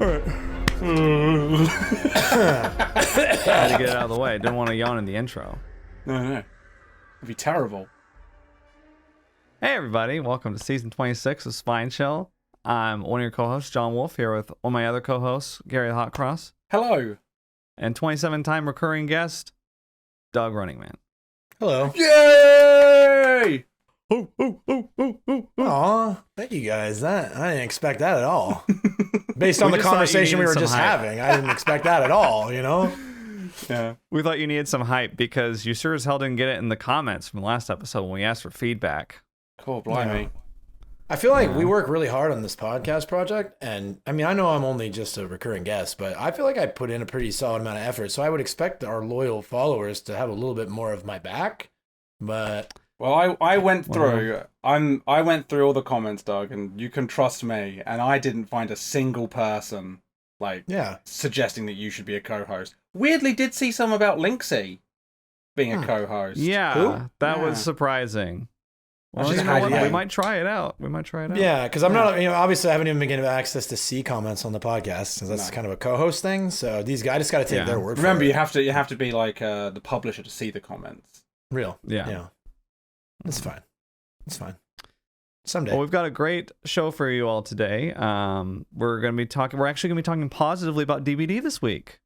Alright. Had to get it out of the way. Didn't want to yawn in the intro. No. It'd be terrible. Hey everybody, welcome to season 26 of Spine Chill. I'm one of your co-hosts, John Wolfe, here with one of my other co-hosts, Gary Hotcross, Hello. and 27-time recurring guest, Doug Running Man. Hello. Yay! Aw, thank you guys. I didn't expect that at all. Based on the conversation we were just having, I didn't expect that at all, you know? Yeah. We thought you needed some hype because you sure as hell didn't get it in the comments from the last episode when we asked for feedback. Cool, blimey. Yeah. I feel like we work really hard on this podcast project, and I mean, I know I'm only just a recurring guest, but I feel like I put in a pretty solid amount of effort, so I would expect our loyal followers to have a little bit more of my back, but... Well, I went through I went through all the comments, Doug, and you can trust me, and I didn't find a single person suggesting that you should be a co-host. Weirdly did see some about Linksy being a co-host. Yeah, that was surprising. Well, you know what? We might try it out. Yeah, because I'm not, obviously I haven't even been getting access to see comments on the podcast, because that's kind of a co-host thing, so these guys just got to take their word for it. Remember, you have to be like the publisher to see the comments. Real. Yeah. It's fine. Someday. Well, we've got a great show for you all today. We're actually gonna be talking positively about DBD this week.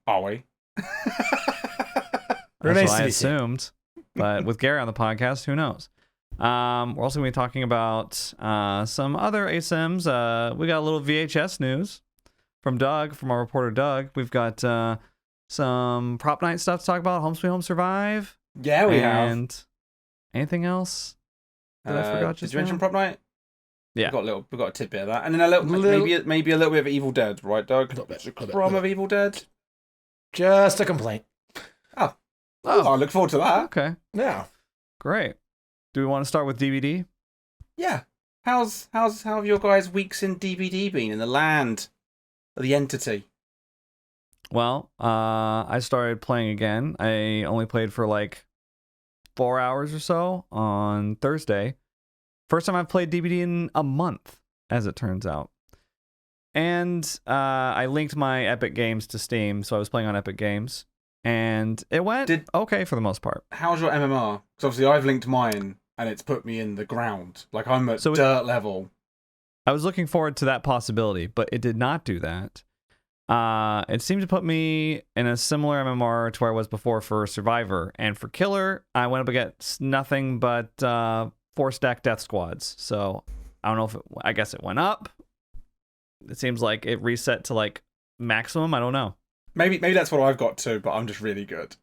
Are we? That's what I assumed. But with Gary on the podcast, who knows? We're also gonna be talking about some other ASIMs. We got a little VHS news from Doug, from our reporter Doug. We've got some prop night stuff to talk about. Home Sweet Home Survive. Yeah, we have. And anything else that I forgot? Did you mention prop night? Yeah, we got a tidbit of that, and then maybe a little bit of Evil Dead, right, Doug? A crumb of Evil Dead. Just a complaint. Oh, I look forward to that. Okay. Yeah. Great. Do we want to start with DBD? Yeah. How have your guys' weeks in DBD been in the land of the entity? Well, I started playing again. I only played for like 4 hours or so on Thursday. First time I've played DBD in a month, as it turns out. And I linked my Epic Games to Steam, so I was playing on Epic Games. And it went okay for the most part. How's your MMR? Because obviously I've linked mine, and it's put me in the ground. Like, I'm at dirt level. I was looking forward to that possibility, but it did not do that. It seemed to put me in a similar MMR to where I was before for Survivor. And for Killer, I went up against nothing but 4-stack death squads. So I don't know I guess it went up. It seems like it reset to like maximum. I don't know. Maybe that's what I've got too, but I'm just really good.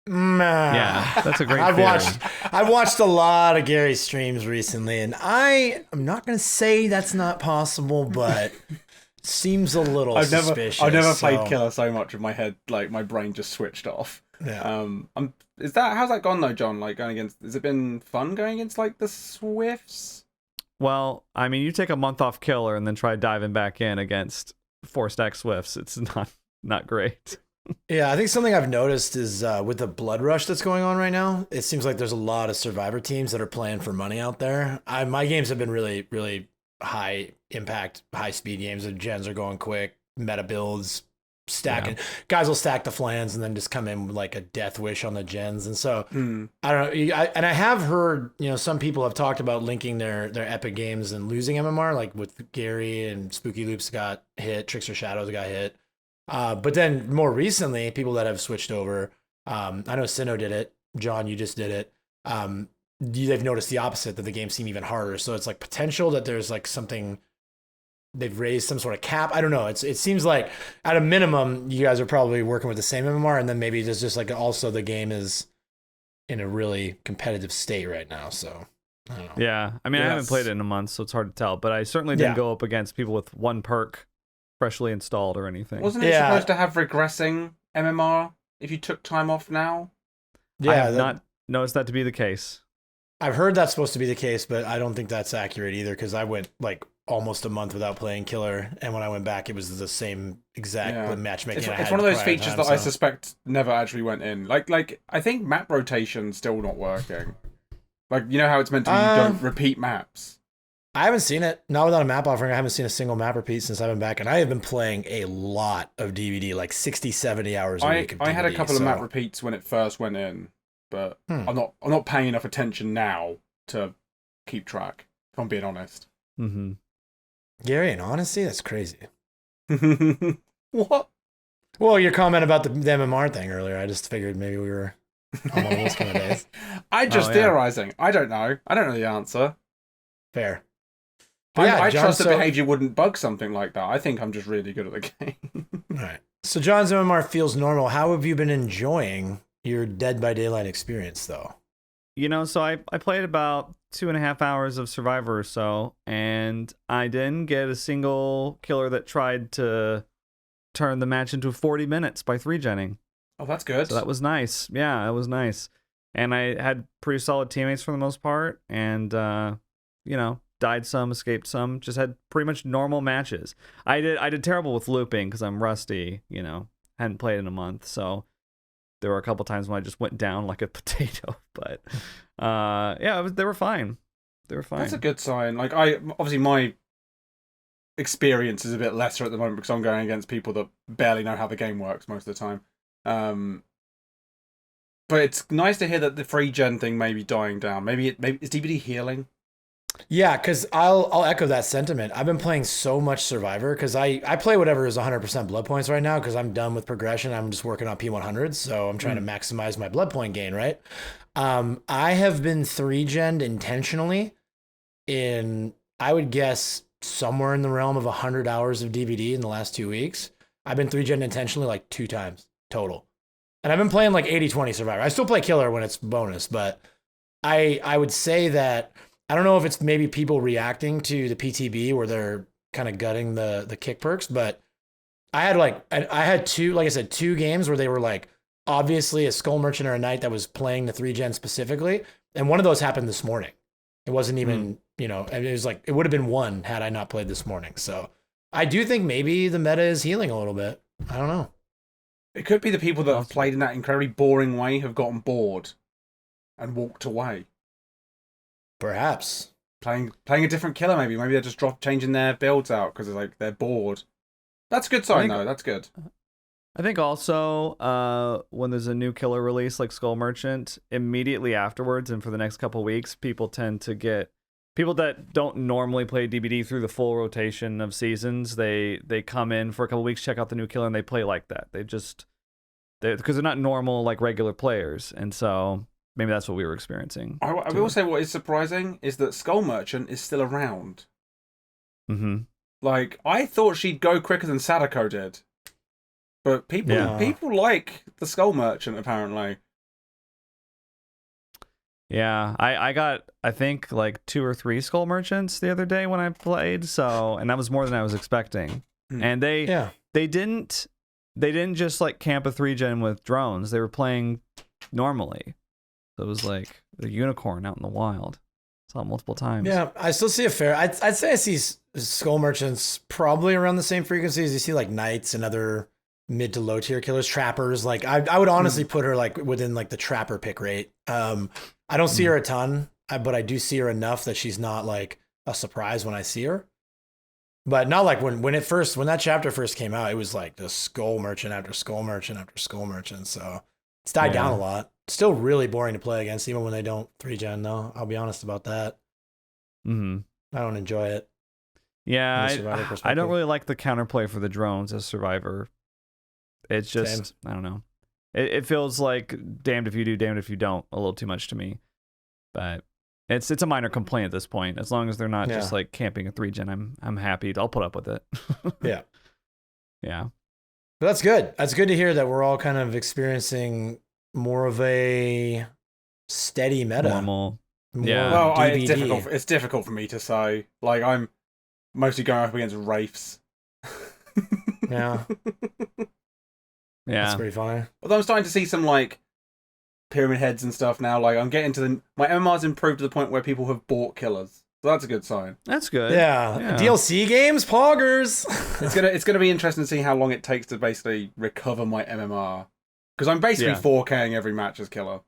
Yeah, that's a great I've watched a lot of Gary's streams recently, and I'm not going to say that's not possible, but seems a little suspicious. I've never played Killer so much with my head, like my brain just switched off. Yeah. How's that gone though, John? Like has it been fun going against like the Swifts? Well, I mean, you take a month off Killer and then try diving back in against 4-stack Swifts. It's not great. Yeah, I think something I've noticed is with the blood rush that's going on right now, it seems like there's a lot of Survivor teams that are playing for money out there. My games have been really, really high impact, high speed games. The gens are going quick, meta builds, stacking. Yeah. Guys will stack the flans and then just come in with like a death wish on the gens. And so I don't know. I have heard, some people have talked about linking their Epic Games and losing MMR, like with Gary and Spooky Loops got hit, Trickster Shadows got hit. But then more recently, people that have switched over, I know Sinnoh did it. John, you just did it. They've noticed the opposite, that the games seem even harder. So it's like potential that there's like something, they've raised some sort of cap. I don't know. It seems like at a minimum, you guys are probably working with the same MMR, and then maybe there's just like also the game is in a really competitive state right now. So I don't know. Yeah. I mean, I haven't played it in a month, so it's hard to tell, but I certainly didn't go up against people with one perk freshly installed or anything. Wasn't it supposed to have regressing MMR if you took time off now? Yeah, I have not noticed that to be the case. I've heard that's supposed to be the case, but I don't think that's accurate either, because I went like almost a month without playing Killer, and when I went back, it was the same exact matchmaking. It's one of those features that I suspect never actually went in. Like I think map rotation's still not working. Like, how it's meant to be, you don't repeat maps. I haven't seen it. Not without a map offering. I haven't seen a single map repeat since I've been back. And I have been playing a lot of DBD, like 60, 70 hours a week of DBD. I had a couple of map repeats when it first went in, but I'm not paying enough attention now to keep track, if I'm being honest. Mm-hmm. Gary, in honesty, that's crazy. What? Well, your comment about the MMR thing earlier, I just figured maybe we were on one of those kind of days. I'm just theorizing. I don't know. I don't know the answer. Fair. I trust that behavior wouldn't bug something like that. I think I'm just really good at the game. All right. So John's MMR feels normal. How have you been enjoying your Dead by Daylight experience, though? You know, so I played about 2.5 hours of Survivor or so, and I didn't get a single killer that tried to turn the match into 40 minutes by 3-genning. Oh, that's good. So that was nice. Yeah, that was nice. And I had pretty solid teammates for the most part, and, you know, died some, escaped some, just had pretty much normal matches. I did terrible with looping because I'm rusty, you know, hadn't played in a month, so there were a couple times when I just went down like a potato, but yeah, they were fine. They were fine. That's a good sign. Like, obviously my experience is a bit lesser at the moment because I'm going against people that barely know how the game works most of the time. But it's nice to hear that the free gen thing may be dying down. Maybe is DBD healing? Yeah, because I'll echo that sentiment. I've been playing so much Survivor because I play whatever is 100% blood points right now because I'm done with progression. I'm just working on P100s, so I'm trying to maximize my blood point gain, right? I have been 3-gened intentionally in, I would guess, somewhere in the realm of 100 hours of DBD in the last 2 weeks. I've been 3-gened intentionally like 2 times total. And I've been playing like 80-20 Survivor. I still play Killer when it's bonus, but I would say that I don't know if it's maybe people reacting to the PTB where they're kind of gutting the kick perks, but I had two games where they were like obviously a Skull Merchant or a Knight that was playing the 3-gen specifically, and one of those happened this morning. It wasn't even, you know, it was like it would have been one had I not played this morning. So I do think maybe the meta is healing a little bit. I don't know. It could be the people that have played in that incredibly boring way have gotten bored and walked away. Perhaps playing a different killer, maybe they're just changing their builds out because like they're bored. That's a good sign though. That's good. I think also when there's a new killer release like Skull Merchant, immediately afterwards and for the next couple weeks, people tend to get people that don't normally play DBD through the full rotation of seasons. They come in for a couple weeks, check out the new killer, and they play like that. Because they're not normal like regular players, and so. Maybe that's what we were experiencing. I will say what is surprising is that Skull Merchant is still around. Mm-hmm. Like, I thought she'd go quicker than Sadako did. But people like the Skull Merchant, apparently. Yeah, I got, I think, like 2 or 3 Skull Merchants the other day when I played, and that was more than I was expecting. And they didn't just, like, camp a 3-gen with drones. They were playing normally. So it was like a unicorn out in the wild. Saw it multiple times. Yeah, I still see a fair. I'd say I see Skull Merchants probably around the same frequency as you see like Knights and other mid to low tier killers, Trappers. Like I would honestly put her like within like the Trapper pick rate. I don't see her a ton, but I do see her enough that she's not like a surprise when I see her. But not like when that chapter first came out, it was like the Skull Merchant after Skull Merchant after Skull Merchant. So it's died down a lot. Still really boring to play against, even when they don't 3-gen, though. I'll be honest about that. Mm-hmm. I don't enjoy it. Yeah, I don't really like the counterplay for the drones as Survivor. It's just, Same. I don't know. It feels like damned if you do, damned if you don't, a little too much to me. But it's a minor complaint at this point. As long as they're not just like camping a 3-gen, I'm happy. I'll put up with it. Yeah. Yeah. But that's good. That's good to hear that we're all kind of experiencing more of a steady meta. Normal. Yeah. Well, it's difficult for me to say. Like, I'm mostly going up against Wraiths. Yeah. Yeah. That's pretty funny. Although I'm starting to see some, like, pyramid heads and stuff now. Like, I'm getting to my MMR's improved to the point where people have bought killers. So that's a good sign. That's good. Yeah. DLC games, poggers. It's gonna be interesting to see how long it takes to basically recover my MMR. Because I'm basically 4K'ing every match as killer.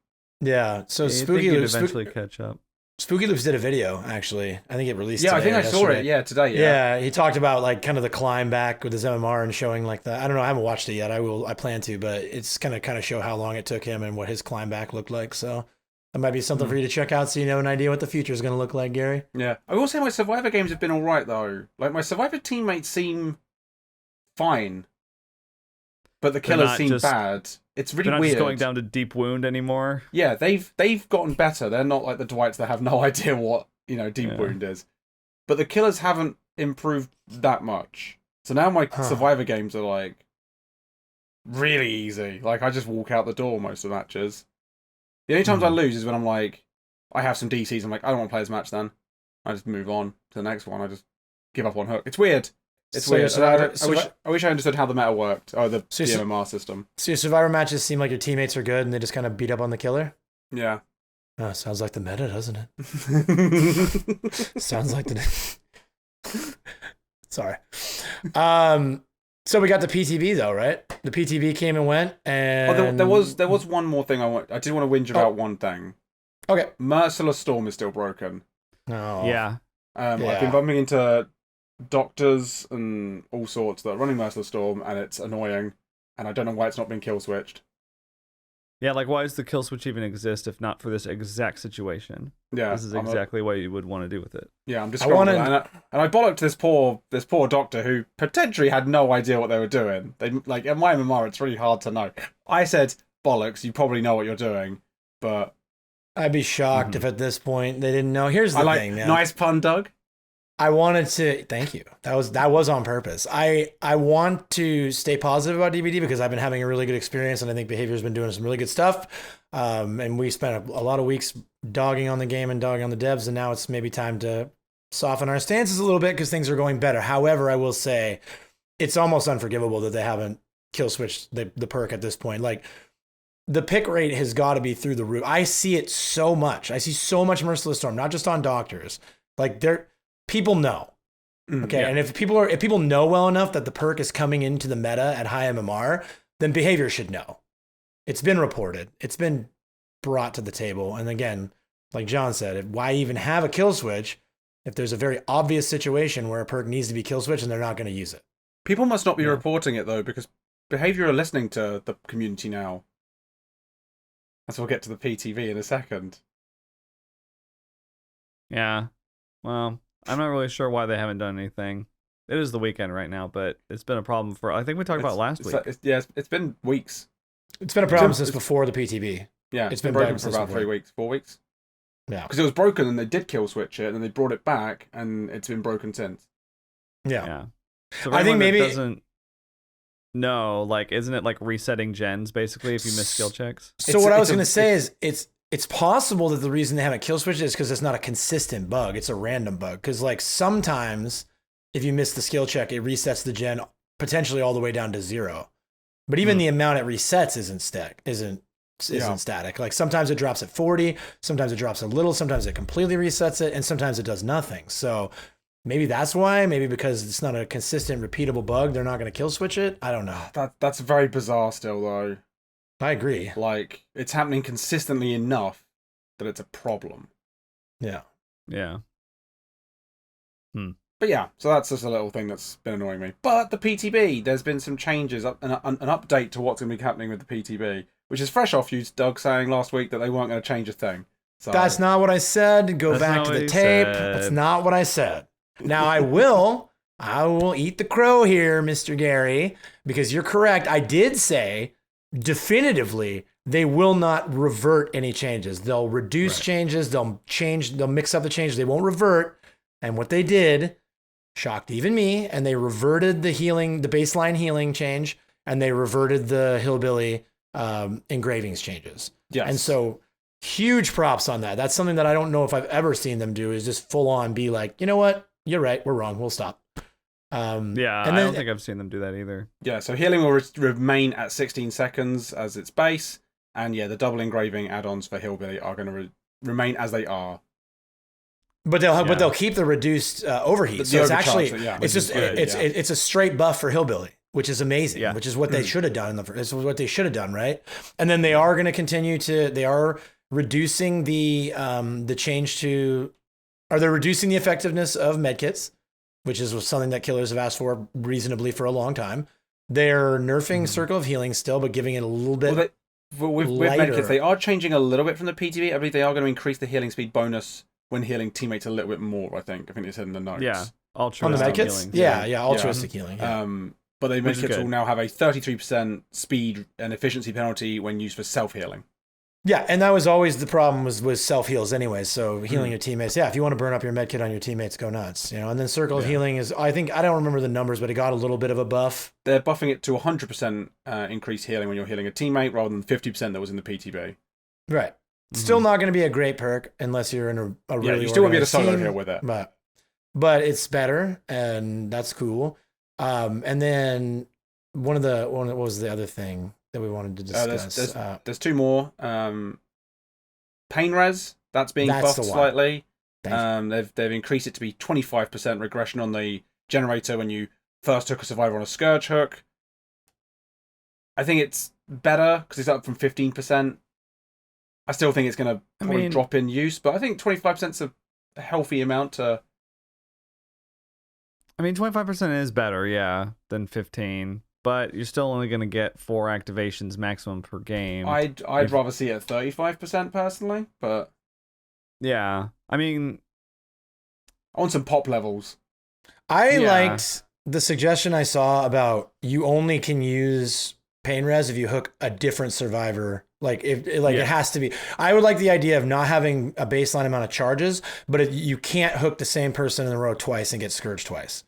Yeah. So Spooky would eventually catch up. Spooky Loops did a video, actually. I think it released Yeah, today I think I saw it. Yeah, today. Yeah, he talked about like kind of the climb back with his MMR and showing like the, I don't know, I haven't watched it yet. I plan to, but it's gonna kind of show how long it took him and what his climb back looked like. So that might be something for you to check out so you know an idea what the future is gonna look like, Gary. Yeah. I will say my Survivor games have been alright though. Like my Survivor teammates seem fine. But the killers seem bad. It's really they're not weird. Just going down to deep wound anymore. Yeah, they've gotten better. They're not like the Dwights that have no idea what, deep wound is. But the killers haven't improved that much. So now my Survivor games are like really easy. Like I just walk out the door most of the matches. The only times I lose is when I'm like, I have some DCs. I'm like, I don't want to play this match then. I just move on to the next one. I just give up on hook. It's weird. It's weird. I wish I understood how the meta worked. Oh, the MMR system. So your Survivor matches seem like your teammates are good and they just kind of beat up on the killer? Yeah. Oh, sounds like the meta, doesn't it? Sounds like the... Sorry. So we got the PTB though, right? The PTB came and went, and there was one more thing I did want to whinge about one thing. Okay. Merciless Storm is still broken. Oh. Yeah. I've been bumping into doctors and all sorts that are running Merciless Storm, and it's annoying, and I don't know why it's not been kill switched. Yeah, like why does the kill switch even exist if not for this exact situation? Yeah, this is exactly what you would want to do with it. Yeah, I'm just and I bollocked this poor doctor who potentially had no idea what they were doing. They like in my MMR, it's really hard to know. I said bollocks, you probably know what you're doing, but I'd be shocked if at this point they didn't know. Here's the thing. Nice pun, Doug. I wanted to thank you. That was on purpose. I want to stay positive about DBD because I've been having a really good experience, and I think Behavior's been doing some really good stuff. And we spent a lot of weeks dogging on the game and dogging on the devs, and now it's maybe time to soften our stances a little bit because things are going better. However, I will say it's almost unforgivable that they haven't kill switched the perk at this point. Like the pick rate has got to be through the roof. I see it so much. I see so much Merciless Storm, not just on doctors. Like people know. Okay. Yeah. And if people know well enough that the perk is coming into the meta at high MMR, then Behavior should know. It's been reported. It's been brought to the table. And again, like John said, why even have a kill switch if there's a very obvious situation where a perk needs to be kill switch and they're not going to use it? People must not be reporting it though, because Behavior are listening to the community now. As we'll get to the PTV in a second. Yeah. Well, I'm not really sure why they haven't done anything. It is the weekend right now, but it's been a problem for... I think we talked about it last week. It's been weeks. It's been a problem since before the PTB. Yeah, it's been broken for about 3 weeks, 4 weeks. Yeah. Because it was broken and they did kill switch it, and they brought it back, and it's been broken since. Yeah. So I think maybe... doesn't know, like, isn't it like resetting gens, basically, if you miss skill checks? So what I was going to say is it's possible that the reason they haven't kill switched is because it's not a consistent bug. It's a random bug. Because like sometimes if you miss the skill check, it resets the gen potentially all the way down to 0. But even the amount it resets isn't static. Like sometimes it drops at 40, sometimes it drops a little, sometimes it completely resets it, and sometimes it does nothing. So maybe that's why. Maybe because it's not a consistent, repeatable bug, they're not going to kill switch it. I don't know. That's very bizarre still, though. I agree. Like, it's happening consistently enough that it's a problem. Yeah. Yeah. But yeah, so that's just a little thing that's been annoying me. But the PTB, there's been some changes, an update to what's going to be happening with the PTB, which is fresh off you, Doug, saying last week that they weren't going to change a thing. So that's not what I said. Go back to the tape. That's not what I said. Now I will eat the crow here, Mr. Gary, because you're correct. I did say definitively they will not revert any changes. They'll reduce changes. They'll mix up the changes. They won't revert. And what they did shocked even me. And they reverted the baseline healing change, and they reverted the hillbilly engravings changes. Yes. And so huge props on that. That's something that I don't know if I've ever seen them do, is just full on be like, you know what? You're right. We're wrong. We'll stop. I don't think I've seen them do that either. Yeah, so healing will remain at 16 seconds as its base, and the double engraving add-ons for Hillbilly are going to remain as they are. But they'll keep the reduced overheat. So it's actually it's a straight buff for Hillbilly, which is amazing. Which is what they should have done this is what they should have done, right? And then they are going to continue to reducing the change to, are they reducing the effectiveness of medkits, which is something that killers have asked for reasonably for a long time. They're nerfing Circle of Healing still, but giving it a little bit with medkits, they are changing a little bit from the PTB. I believe they are going to increase the healing speed bonus when healing teammates a little bit more, I think they said in the notes. Yeah. On the medkits? Healing. Yeah, altruistic healing. Yeah. But the medkits will now have a 33% speed and efficiency penalty when used for self-healing. Yeah, and that was always the problem with self-heals anyway. So healing your teammates. Yeah, if you want to burn up your medkit on your teammates, go nuts. And then Circle of Healing is, I don't remember the numbers, but it got a little bit of a buff. They're buffing it to 100% increased healing when you're healing a teammate rather than 50% that was in the PTB. Right. Still not going to be a great perk unless you're in a really you still won't be able to solo team, heal with it. But it's better, and that's cool. And then what was the other thing that we wanted to discuss? There's two more. Pain res, that's being buffed slightly. They've increased it to be 25% regression on the generator when you first hook a survivor on a Scourge hook. I think it's better because it's up from 15%. I still think it's going to probably drop in use, but I think 25% is a healthy amount to... 25% is better, than 15. But you're still only going to get 4 activations maximum per game. I'd rather see it at 35% personally, but... Yeah, I want some pop levels. I liked the suggestion I saw about you only can use pain res if you hook a different survivor. It has to be. I would like the idea of not having a baseline amount of charges, but you can't hook the same person in a row twice and get scourged twice.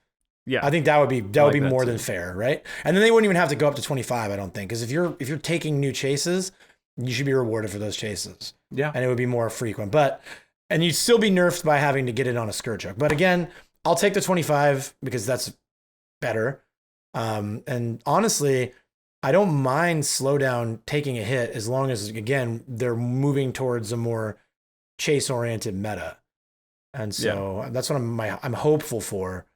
Yeah, I think that would be more than fair, right? And then they wouldn't even have to go up to 25, I don't think, because if you're taking new chases, you should be rewarded for those chases. Yeah, and it would be more frequent, and you'd still be nerfed by having to get it on a scourge hook. But again, I'll take the 25 because that's better. And honestly, I don't mind slowdown taking a hit as long as, again, they're moving towards a more chase-oriented meta. And so that's what I'm hopeful for.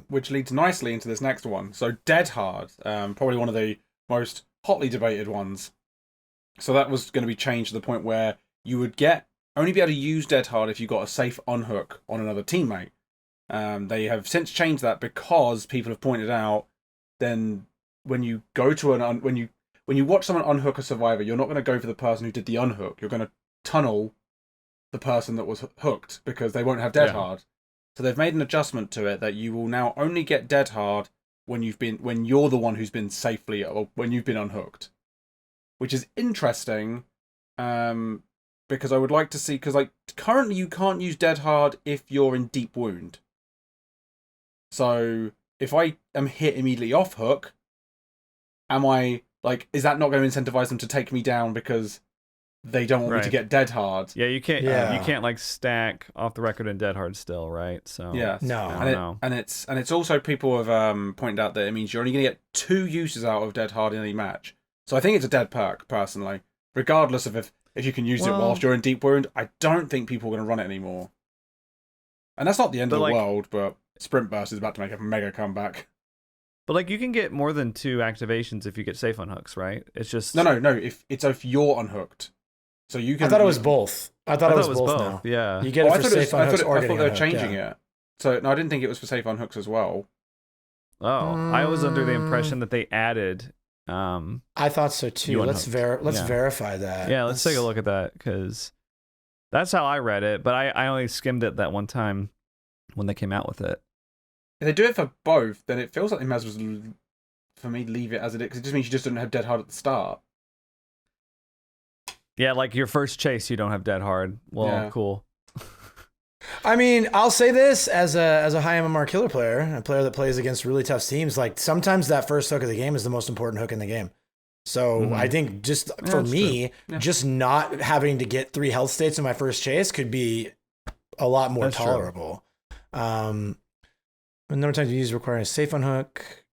Which leads nicely into this next one. So Dead Hard, probably one of the most hotly debated ones. So that was going to be changed to the point where you would only be able to use Dead Hard if you got a safe unhook on another teammate. They have since changed that because people have pointed out then when you go to when you watch someone unhook a survivor, you're not going to go for the person who did the unhook. You're going to tunnel the person that was hooked because they won't have Dead Hard. So they've made an adjustment to it that you will now only get Dead Hard when you're the one who's been safely or when you've been unhooked, which is interesting. Because I would like to see, because currently you can't use Dead Hard if you're in deep wound. So if I am hit immediately off hook, is that not going to incentivize them to take me down because they don't want me to get Dead Hard? Yeah, you can't. You can't stack off the record and Dead Hard still, right? So no. And it's also people have pointed out that it means you're only going to get 2 uses out of Dead Hard in any match. So I think it's a dead perk personally, regardless of if you can use it whilst you're in deep wound. I don't think people are going to run it anymore. And that's not the end of the world, but Sprint Burst is about to make a mega comeback. But you can get more than 2 activations if you get safe unhooks, right? It's just no. If you're unhooked, so you can. I thought it was both. I thought it was both. Now. Yeah, you get it for safe unhooks or I thought they were changing it. So no, I didn't think it was for safe unhooks as well. Oh, I was under the impression that they added. I thought so too. Let's verify that. Yeah, let's take a look at that because that's how I read it. But I only skimmed it that one time when they came out with it. If they do it for both, then it feels like they might as well, for me, leave it as it is. Because it just means you just don't have Dead Hard at the start. Yeah, your first chase, you don't have Dead Hard. Well, cool. I'll say this as a high MMR killer player, a player that plays against really tough teams. Sometimes that first hook of the game is the most important hook in the game. So I think just for me, just not having to get 3 health states in my first chase could be a lot more tolerable. The number of times you use requiring a safe unhook.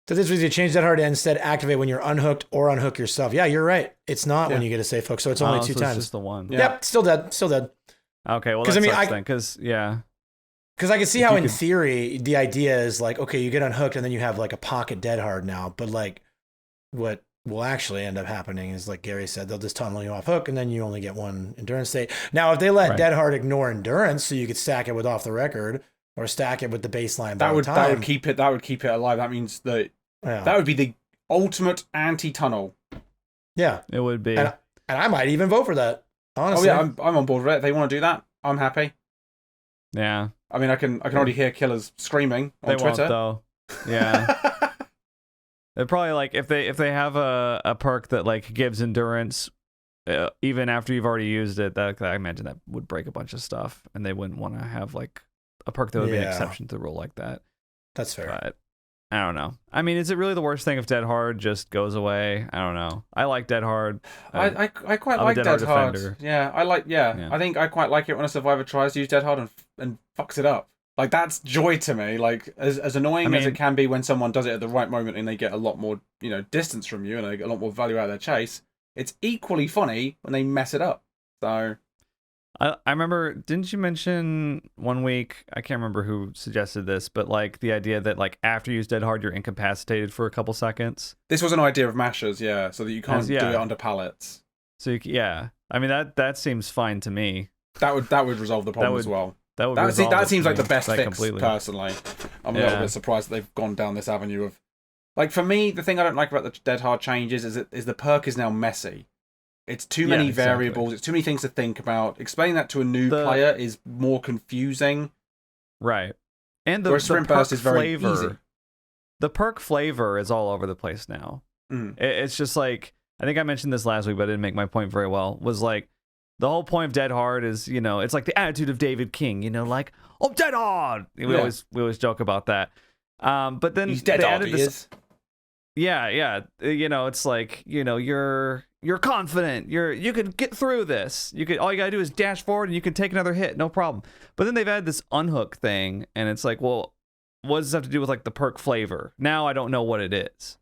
So this was you change Dead Hard to instead activate when you're unhooked or unhook yourself. Yeah, you're right. It's not when you get a safe hook, so it's only 2 times. It's just the one. Yep, still dead. Okay, well, because I can see how in theory the idea is okay, you get unhooked and then you have a pocket Dead Hard now, but what will actually end up happening is, like Gary said, they'll just tunnel you off hook, and then you only get one endurance state. Now, if they let Dead Hard ignore endurance, so you could stack it with off the record or stack it with the baseline, that would keep it alive. That means that that would be the ultimate anti-tunnel. Yeah, it would be, and I might even vote for that. Honestly, oh yeah, I'm on board with it. If they want to do that, I'm happy. Yeah, I mean, I can already hear killers screaming on Twitter. Won't, though. Yeah. They're probably like, if they have a perk that like gives endurance even after you've already used it, that I imagine that would break a bunch of stuff, and they wouldn't want to have like a perk that would be an exception to the rule like that. That's fair. But I don't know. I mean, is it really the worst thing if Dead Hard just goes away? I don't know. I like Dead Hard. I quite like Dead Hard. Yeah, I like. Yeah, I think I quite like it when a survivor tries to use Dead Hard and fucks it up. Like, that's joy to me. Like, as annoying as it can be when someone does it at the right moment and they get a lot more, distance from you and they get a lot more value out of their chase, it's equally funny when they mess it up. So, I remember, didn't you mention one week, I can't remember who suggested this, but like the idea that like after you use Dead Hard, you're incapacitated for a couple seconds? This was an idea of Mashers, yeah, so that you can't do it under pallets. So, I mean, that seems fine to me. That would resolve the problem as well. That seems like the best fix, completely. Personally. I'm a little bit surprised that they've gone down this avenue of... Like, for me, the thing I don't like about the Dead Hard changes is the perk is now messy. It's too many variables. It's too many things to think about. Explaining that to a new player is more confusing. Right. And the Sprint Burst is very easy. The perk flavor is all over the place now. It's just like... I think I mentioned this last week, but I didn't make my point very well. Was like... The whole point of Dead Hard is, it's like the attitude of David King, like, oh, Dead Hard. We always joke about that. But then he's Dead Hard. Yeah. It's like, you're confident. You can get through this. All you gotta do is dash forward and you can take another hit, no problem. But then they've added this unhook thing, and it's like, well, what does this have to do with like the perk flavor? Now I don't know what it is.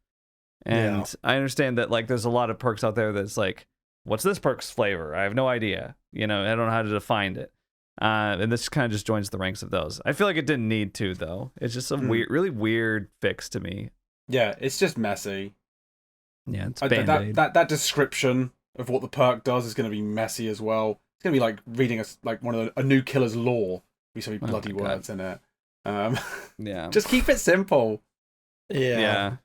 And I understand that like there's a lot of perks out there that's like, what's this perk's flavor? I have no idea. I don't know how to define it. And this kind of just joins the ranks of those. I feel like it didn't need to, though. It's just a really weird fix to me. Yeah, it's just messy. Yeah, it's Band-Aid. That description of what the perk does is going to be messy as well. It's going to be like reading a new killer's lore. Be so many bloody words in it. Yeah. Just keep it simple. Yeah.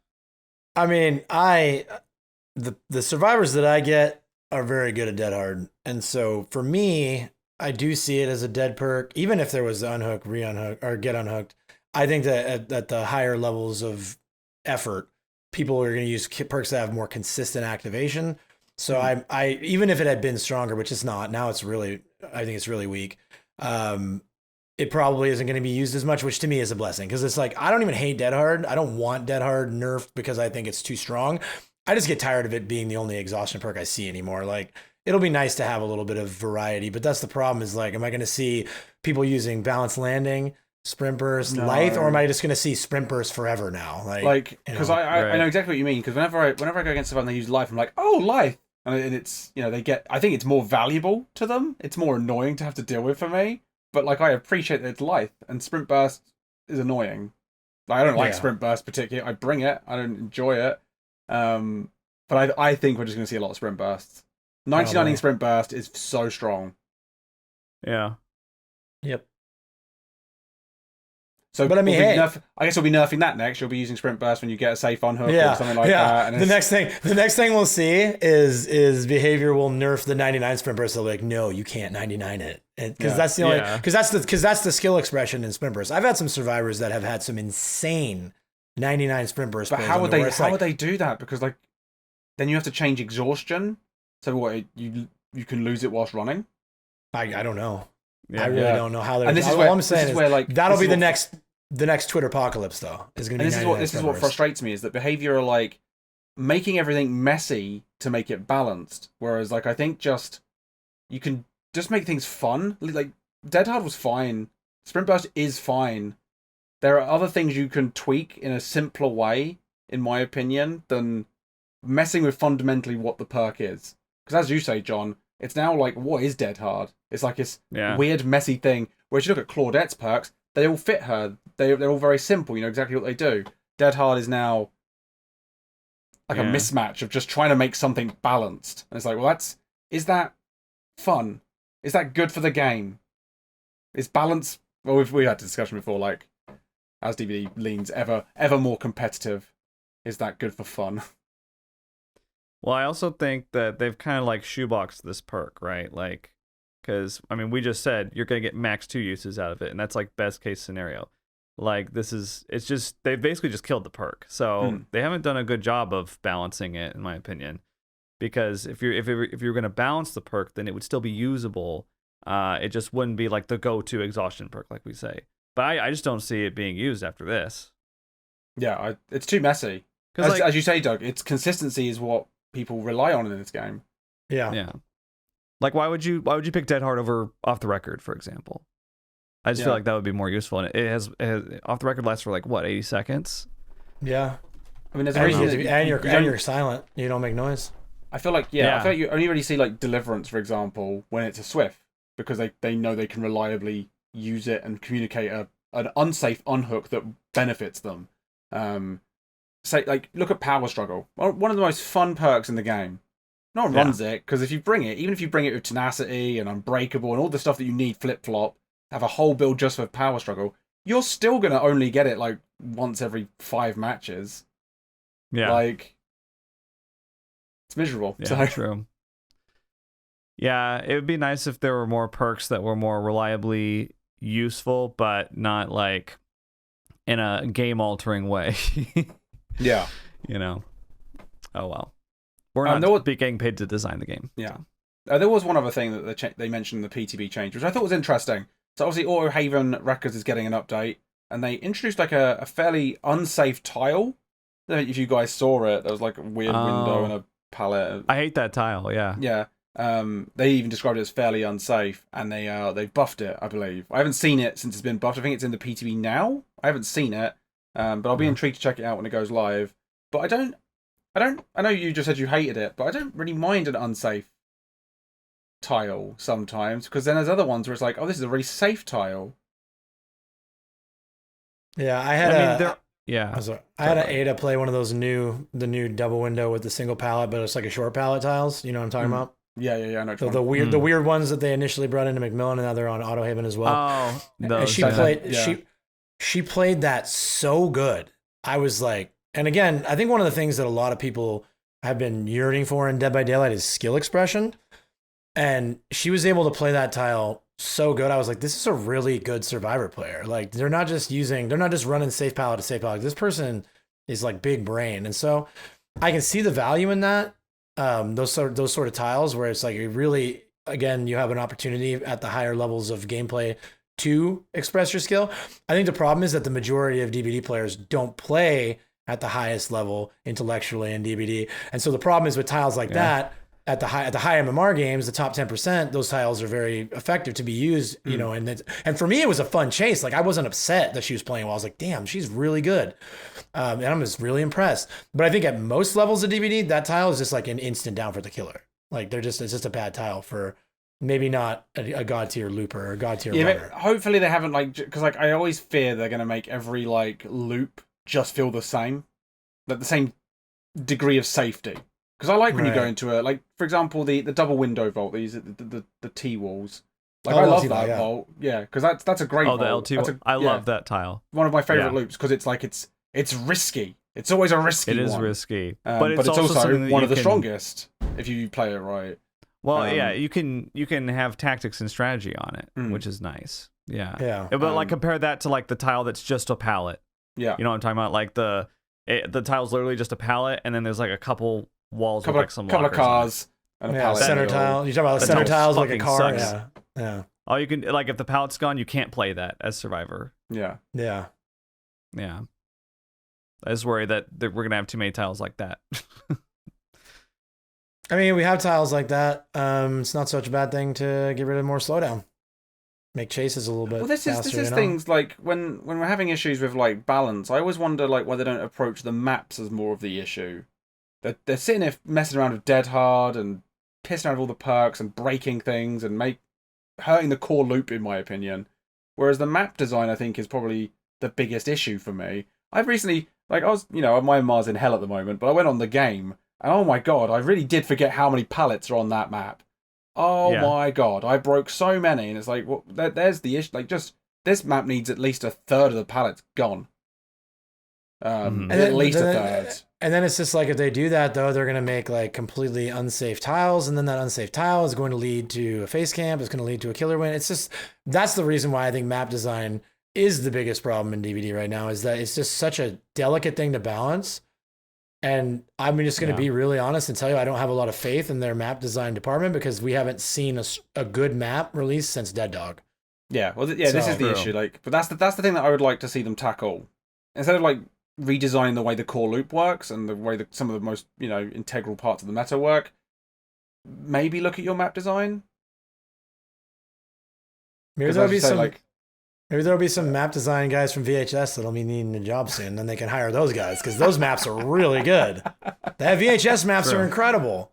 I mean, the survivors that I get are very good at Dead Hard. And so for me, I do see it as a dead perk. Even if there was unhook, re-unhook, or get unhooked, I think that at the higher levels of effort, people are going to use perks that have more consistent activation. So I even if it had been stronger, which it's not, now I think it's really weak. It probably isn't going to be used as much, which to me is a blessing. Because it's like, I don't even hate Dead Hard. I don't want Dead Hard nerfed because I think it's too strong. I just get tired of it being the only exhaustion perk I see anymore. Like, it'll be nice to have a little bit of variety, but that's the problem is like, am I going to see people using balanced landing, sprint burst, Lithe, or am I just going to see sprint burst forever now? Because I know exactly what you mean. Because whenever I go against someone and they use Lithe, I'm like, oh, Lithe. And it's, I think it's more valuable to them. It's more annoying to have to deal with for me. But like, I appreciate that it's Lithe, and sprint burst is annoying. Like, I don't like sprint burst particularly. I bring it. I don't enjoy it. But I think we're just going to see a lot of sprint bursts. 99ing sprint burst is so strong. Yeah. Yep. So, but I mean, I guess we'll be nerfing that next. You'll be using sprint burst when you get a safe unhook or something like that. And the next thing we'll see is behavior will nerf the 99 sprint burst. They'll be like, no, you can't 99 it, because that's the only because that's the skill expression in sprint burst. I've had some survivors that have had some insane 99 sprint burst. But how would they do that? Because like, then you have to change exhaustion. So what, you can lose it whilst running? I don't know. Yeah, I really don't know how they're. And this is all where I'm saying is where, like, that'll be the next Twitter apocalypse, though. Is going to be. And this is what frustrates me, is that behavior are like making everything messy to make it balanced. Whereas like, I think you can just make things fun. Like, Dead Hard was fine. Sprint burst is fine. There are other things you can tweak in a simpler way, in my opinion, than messing with fundamentally what the perk is. Because as you say, John, it's now like, what is Dead Hard? It's like this weird, messy thing. Whereas you look at Claudette's perks, they all fit her. They're all very simple. You know exactly what they do. Dead Hard is now like a mismatch of just trying to make something balanced. And it's like, well, is that fun? Is that good for the game? Is balance? Well, we've had a discussion before, like as DBD leans ever more competitive, is that good for fun? Well, I also think that they've kind of like shoeboxed this perk, right? Like, because I mean, we just said you're gonna get max 2 uses out of it, and that's like best case scenario. Like it's just they've basically just killed the perk, so they haven't done a good job of balancing it, in my opinion. Because if you're gonna balance the perk, then it would still be usable. It just wouldn't be like the go-to exhaustion perk, like we say. But I just don't see it being used after this. Yeah, it's too messy. As you say, Doug, its consistency is what people rely on in this game. Yeah. Like, why would you pick Dead Hard over Off the Record, for example? I just feel like that would be more useful. And it has Off the Record lasts for like what, 80 seconds? Yeah. I mean, there's a reason. And you're silent. You don't make noise. I feel like I feel like you only really see like Deliverance, for example, when it's a Swift, because they know they can reliably use it and communicate an unsafe unhook that benefits them. Say, like, look at Power Struggle. One of the most fun perks in the game. No one runs it, because even if you bring it with Tenacity and Unbreakable and all the stuff that you need flip-flop, have a whole build just for Power Struggle, you're still going to only get it, like, once every 5 matches. Yeah. Like, it's miserable. Yeah, so. True. Yeah, it would be nice if there were more perks that were more reliably useful, but not, like, in a game-altering way. Yeah. You know. Oh, well. We're not getting paid to design the game. Yeah. There was one other thing that they mentioned in the PTB change, which I thought was interesting. So obviously Auto Haven Records is getting an update, and they introduced like a fairly unsafe tile. I don't know if you guys saw it. There was like a weird window and a palette. I hate that tile, yeah. Yeah. They even described it as fairly unsafe, and they've buffed it, I believe. I haven't seen it since it's been buffed. I think it's in the PTB now. I haven't seen it, but I'll be intrigued to check it out when it goes live. But I know you just said you hated it, but I don't really mind an unsafe tile sometimes, because then there's other ones where it's like, oh, this is a really safe tile. Yeah, I had an Ada play one of those the new double window with the single palette, but it's like a short palette tiles. You know what I'm talking about? Yeah. I know. So the weird ones that they initially brought into Macmillan, and now they're on Auto Haven as well. Oh, and she played that so good. I was like, and again, I think one of the things that a lot of people have been yearning for in Dead by Daylight is skill expression. And she was able to play that tile so good. I was like, this is a really good Survivor player. Like, they're not just running safe palette to safe palette. This person is like big brain. And so I can see the value in that. Those sort of tiles where it's like, you really, again, you have an opportunity at the higher levels of gameplay to express your skill. I think the problem is that the majority of DBD players don't play at the highest level intellectually in DBD. And so the problem is with tiles like that, at the high MMR games, the top 10%, those tiles are very effective to be used, you know, and for me, it was a fun chase. Like, I wasn't upset that she was playing well. I was like, damn, she's really good. And I'm just really impressed. But I think at most levels of DBD, that tile is just like an instant down for the killer. Like, it's just a bad tile for maybe not a god tier looper or a god tier runner. But hopefully they haven't, like, because like I always fear they're going to make every like loop just feel the same, like the same degree of safety. Because I like when you go into like, for example, the double window vault, these the T walls. Like, I love that vault. Yeah, because that's a great vault. Oh, the LT. I love that tile. One of my favorite loops, because it's like it's risky. It's always a risky one. It is risky, but it's also one of the strongest if you play it right. Well, you can have tactics and strategy on it, which is nice. Yeah. But like, compare that to like the tile that's just a palette. Yeah. You know what I'm talking about? Like the tile's literally just a palette, and then there's like a couple walls with like some couple of cars and a palette. Center tile. You're talking about the center tiles like a car. Sucks. Yeah. Oh, you can, like, if the palette's gone, you can't play that as Survivor. Yeah. I just worry that we're gonna have too many tiles like that. I mean, we have tiles like that. It's not such a bad thing to get rid of more slowdown. Make chases a little bit. Well, this is things like when we're having issues with like balance. I always wonder like why they don't approach the maps as more of the issue. They're sitting there messing around with Dead Hard and pissing around with all the perks and breaking things and hurting the core loop, in my opinion. Whereas the map design, I think, is probably the biggest issue for me. I've recently, Like I was, my Mars in hell at the moment, but I went on the game, and oh my god, I really did forget how many pallets are on that map. Oh my god, I broke so many, and it's like, well, there's the issue. Like, just this map needs at least a third of the pallets gone. At least a third. And then it's just like, if they do that though, they're gonna make like completely unsafe tiles, and then that unsafe tile is going to lead to a face camp. It's going to lead to a killer win. It's just, that's the reason why I think map design is the biggest problem in DBD right now, is that it's just such a delicate thing to balance. And I'm just going to be really honest and tell you, I don't have a lot of faith in their map design department, because we haven't seen a good map release since Dead Dog. Yeah, well, this is the issue. Like, but that's the thing that I would like to see them tackle, instead of like redesigning the way the core loop works and the way that some of the most integral parts of the meta work. Maybe look at your map design. Maybe there'll be some Maybe there'll be some map design guys from VHS that'll be needing a job soon. Then they can hire those guys, because those maps are really good. The VHS maps are incredible.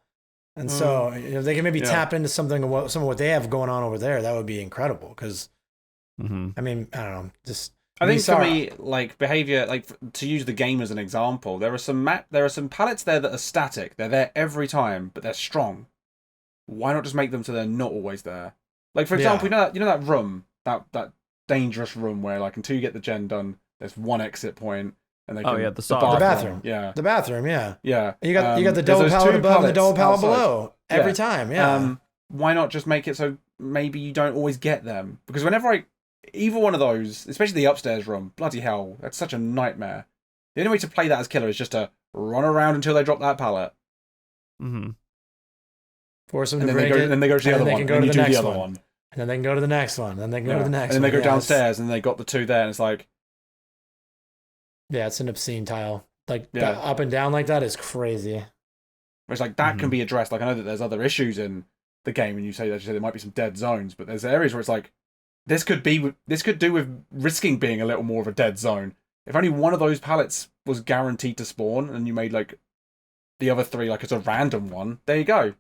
And so if they can maybe tap into some of what they have going on over there, that would be incredible. Because, I mean, I don't know. I think for me, like behavior, like to use the game as an example, there are some pallets there that are static. They're there every time, but they're strong. Why not just make them so they're not always there? Like, for example, you know that room, that dangerous room where, like, until you get the gen done, there's one exit point, and they can, the bathroom, yeah, the bathroom, yeah. You got the double pallet above and the double pallet below every time, why not just make it so maybe you don't always get them? Because whenever either one of those, especially the upstairs room, bloody hell, that's such a nightmare. The only way to play that as killer is just to run around until they drop that pallet. Force them to break it, and then they go to the other one, and then you do the other one. And then they can go to the next one, and then they can go to the next one. And then they go downstairs, and they got the two there, and it's like... Yeah, it's an obscene tile. Like, up and down like that is crazy. It's like, that can be addressed. Like, I know that there's other issues in the game, and you say there might be some dead zones, but there's areas where it's like, this could do with risking being a little more of a dead zone. If only one of those pallets was guaranteed to spawn, and you made, like, the other three, like, it's a random one, there you go.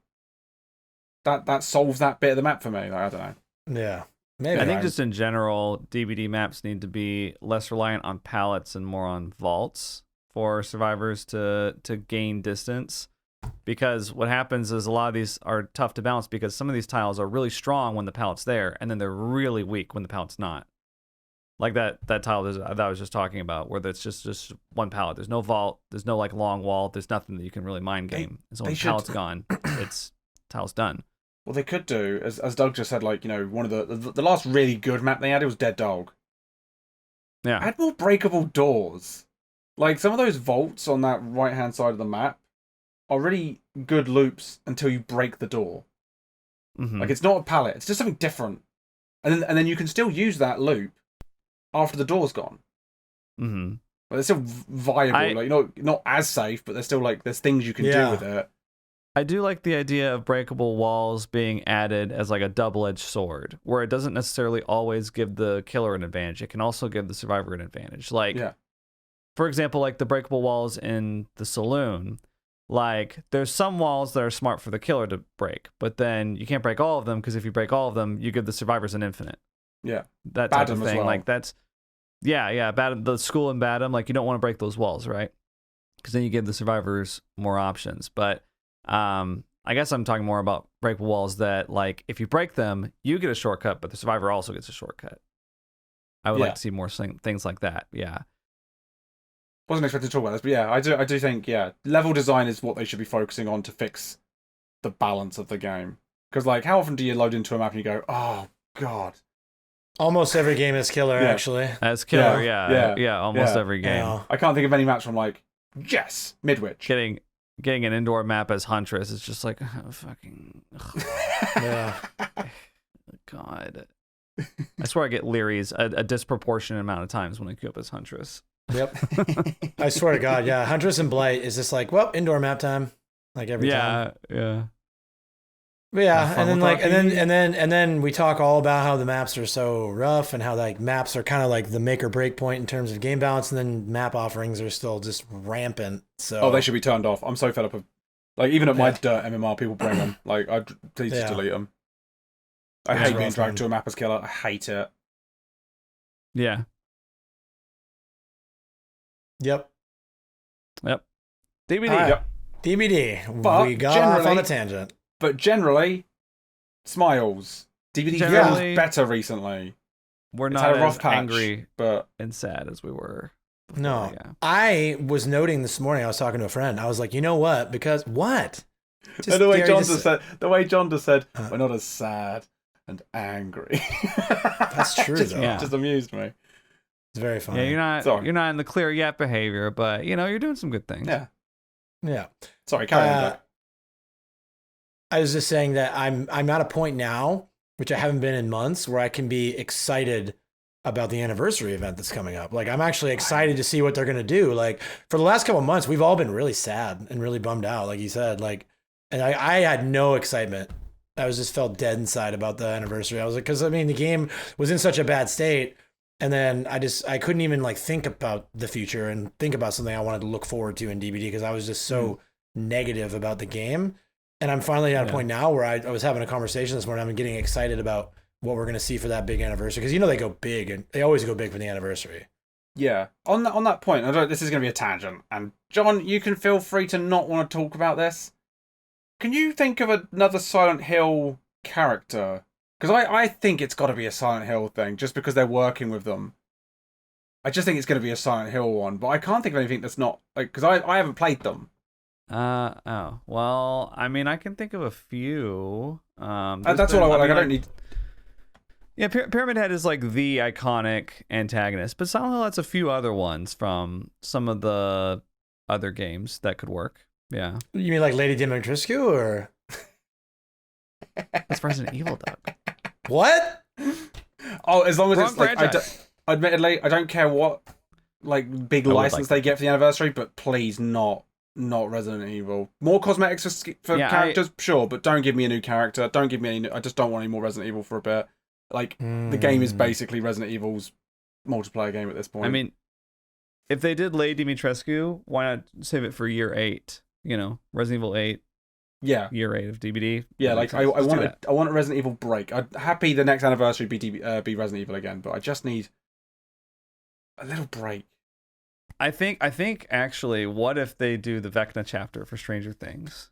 That solves that bit of the map for me. Like, I don't know. Yeah. Maybe. I think just in general, DBD maps need to be less reliant on pallets and more on vaults for survivors to gain distance. Because what happens is a lot of these are tough to balance, because some of these tiles are really strong when the pallet's there, and then they're really weak when the pallet's not. Like that tile that I was just talking about, where it's just one pallet. There's no vault. There's no like long wall. There's nothing that you can really mind game. And so when the pallet's gone, it's tile's done. Well, they could do, as Doug just said, like, one of the last really good map they had, it was Dead Dog. Yeah. Add more breakable doors. Like, some of those vaults on that right-hand side of the map are really good loops until you break the door. Like, it's not a pallet, it's just something different. And then you can still use that loop after the door's gone. But they're still viable. Not as safe, but they're still, like, there's things you can do with it. I do like the idea of breakable walls being added as like a double-edged sword, where it doesn't necessarily always give the killer an advantage. It can also give the survivor an advantage. Like, for example, like the breakable walls in the saloon. Like, there's some walls that are smart for the killer to break, but then you can't break all of them, because if you break all of them, you give the survivors an infinite. Yeah. That type of thing. Well. Like, that's... Yeah, the school and Badham, like, you don't want to break those walls, right? Because then you give the survivors more options. But... I guess I'm talking more about breakable walls that, like, if you break them, you get a shortcut, but the survivor also gets a shortcut. I would like to see more things like that. Yeah. Wasn't expected to talk about this, but yeah, I do think, level design is what they should be focusing on to fix the balance of the game. Because, like, how often do you load into a map and you go, oh, God. Almost every game is killer, actually. As killer, almost every game. Yeah. I can't think of any maps where I'm like, yes, Midwich. Getting an indoor map as Huntress is just like, oh, fucking... God. I swear I get leeries a disproportionate amount of times when I queue up as Huntress. Yep. I swear to God, Huntress and Blight is just like, well, indoor map time. Like every time. Yeah. But and then we talk all about how the maps are so rough and how like maps are kind of like the make or break point in terms of game balance, and then map offerings are still just rampant. So they should be turned off. I'm so fed up of, like, even at my dirt MMR, people bring them. Like, please just delete them. I hate being dragged to a map as killer. I hate it. Yeah. Yep. Yep. DBD. Yep. DBD. But we got off on a tangent. But generally, smiles. DBD feels better recently. We're It's not had a as rough patch, angry but and sad as we were before, No. yeah. I was noting this morning, I was talking to a friend. I was like, you know what? Because what? the way John just said, we're not as sad and angry. That's true, though. Just amused me. It's very funny. Yeah, you're not in the clear yet behavior, but you're doing some good things. Yeah. Sorry, carry on. I was just saying that I'm at a point now, which I haven't been in months, where I can be excited about the anniversary event that's coming up. Like, I'm actually excited to see what they're going to do. Like, for the last couple of months, we've all been really sad and really bummed out, like you said. Like, and I had no excitement. I was just felt dead inside about the anniversary. I was like, because I mean, the game was in such a bad state. And then I couldn't even like think about the future and think about something I wanted to look forward to in DBD because I was just so negative about the game. And I'm finally at a point now where I was having a conversation this morning. I'm getting excited about what we're going to see for that big anniversary. Because, they go big and they always go big for the anniversary. Yeah. On that point, this is going to be a tangent. And John, you can feel free to not want to talk about this. Can you think of another Silent Hill character? Because I think it's got to be a Silent Hill thing just because they're working with them. I just think it's going to be a Silent Hill one. But I can't think of anything that's not, like, because I haven't played them. Well, I mean, I can think of a few. That's all I want. I don't need. Yeah, Pyramid Head is like the iconic antagonist, but Silent Hill has a few other ones from some of the other games that could work. Yeah. You mean like Lady Dimitrescu or? That's Resident Evil, Doug. What? Oh, as long as Wrong it's like, admittedly, I don't care what like big license they get for the anniversary, but please not Resident Evil. More cosmetics for characters, sure, but don't give me a new character. Don't give me any. I just don't want any more Resident Evil for a bit. Like the game is basically Resident Evil's multiplayer game at this point. I mean, if they did Lady Dimitrescu, why not save it for year 8? Resident Evil 8. Yeah, year 8 of DBD. Yeah, like I want a Resident Evil break. I'm happy the next anniversary be Resident Evil again, but I just need a little break. I think actually, what if they do the Vecna chapter for Stranger Things?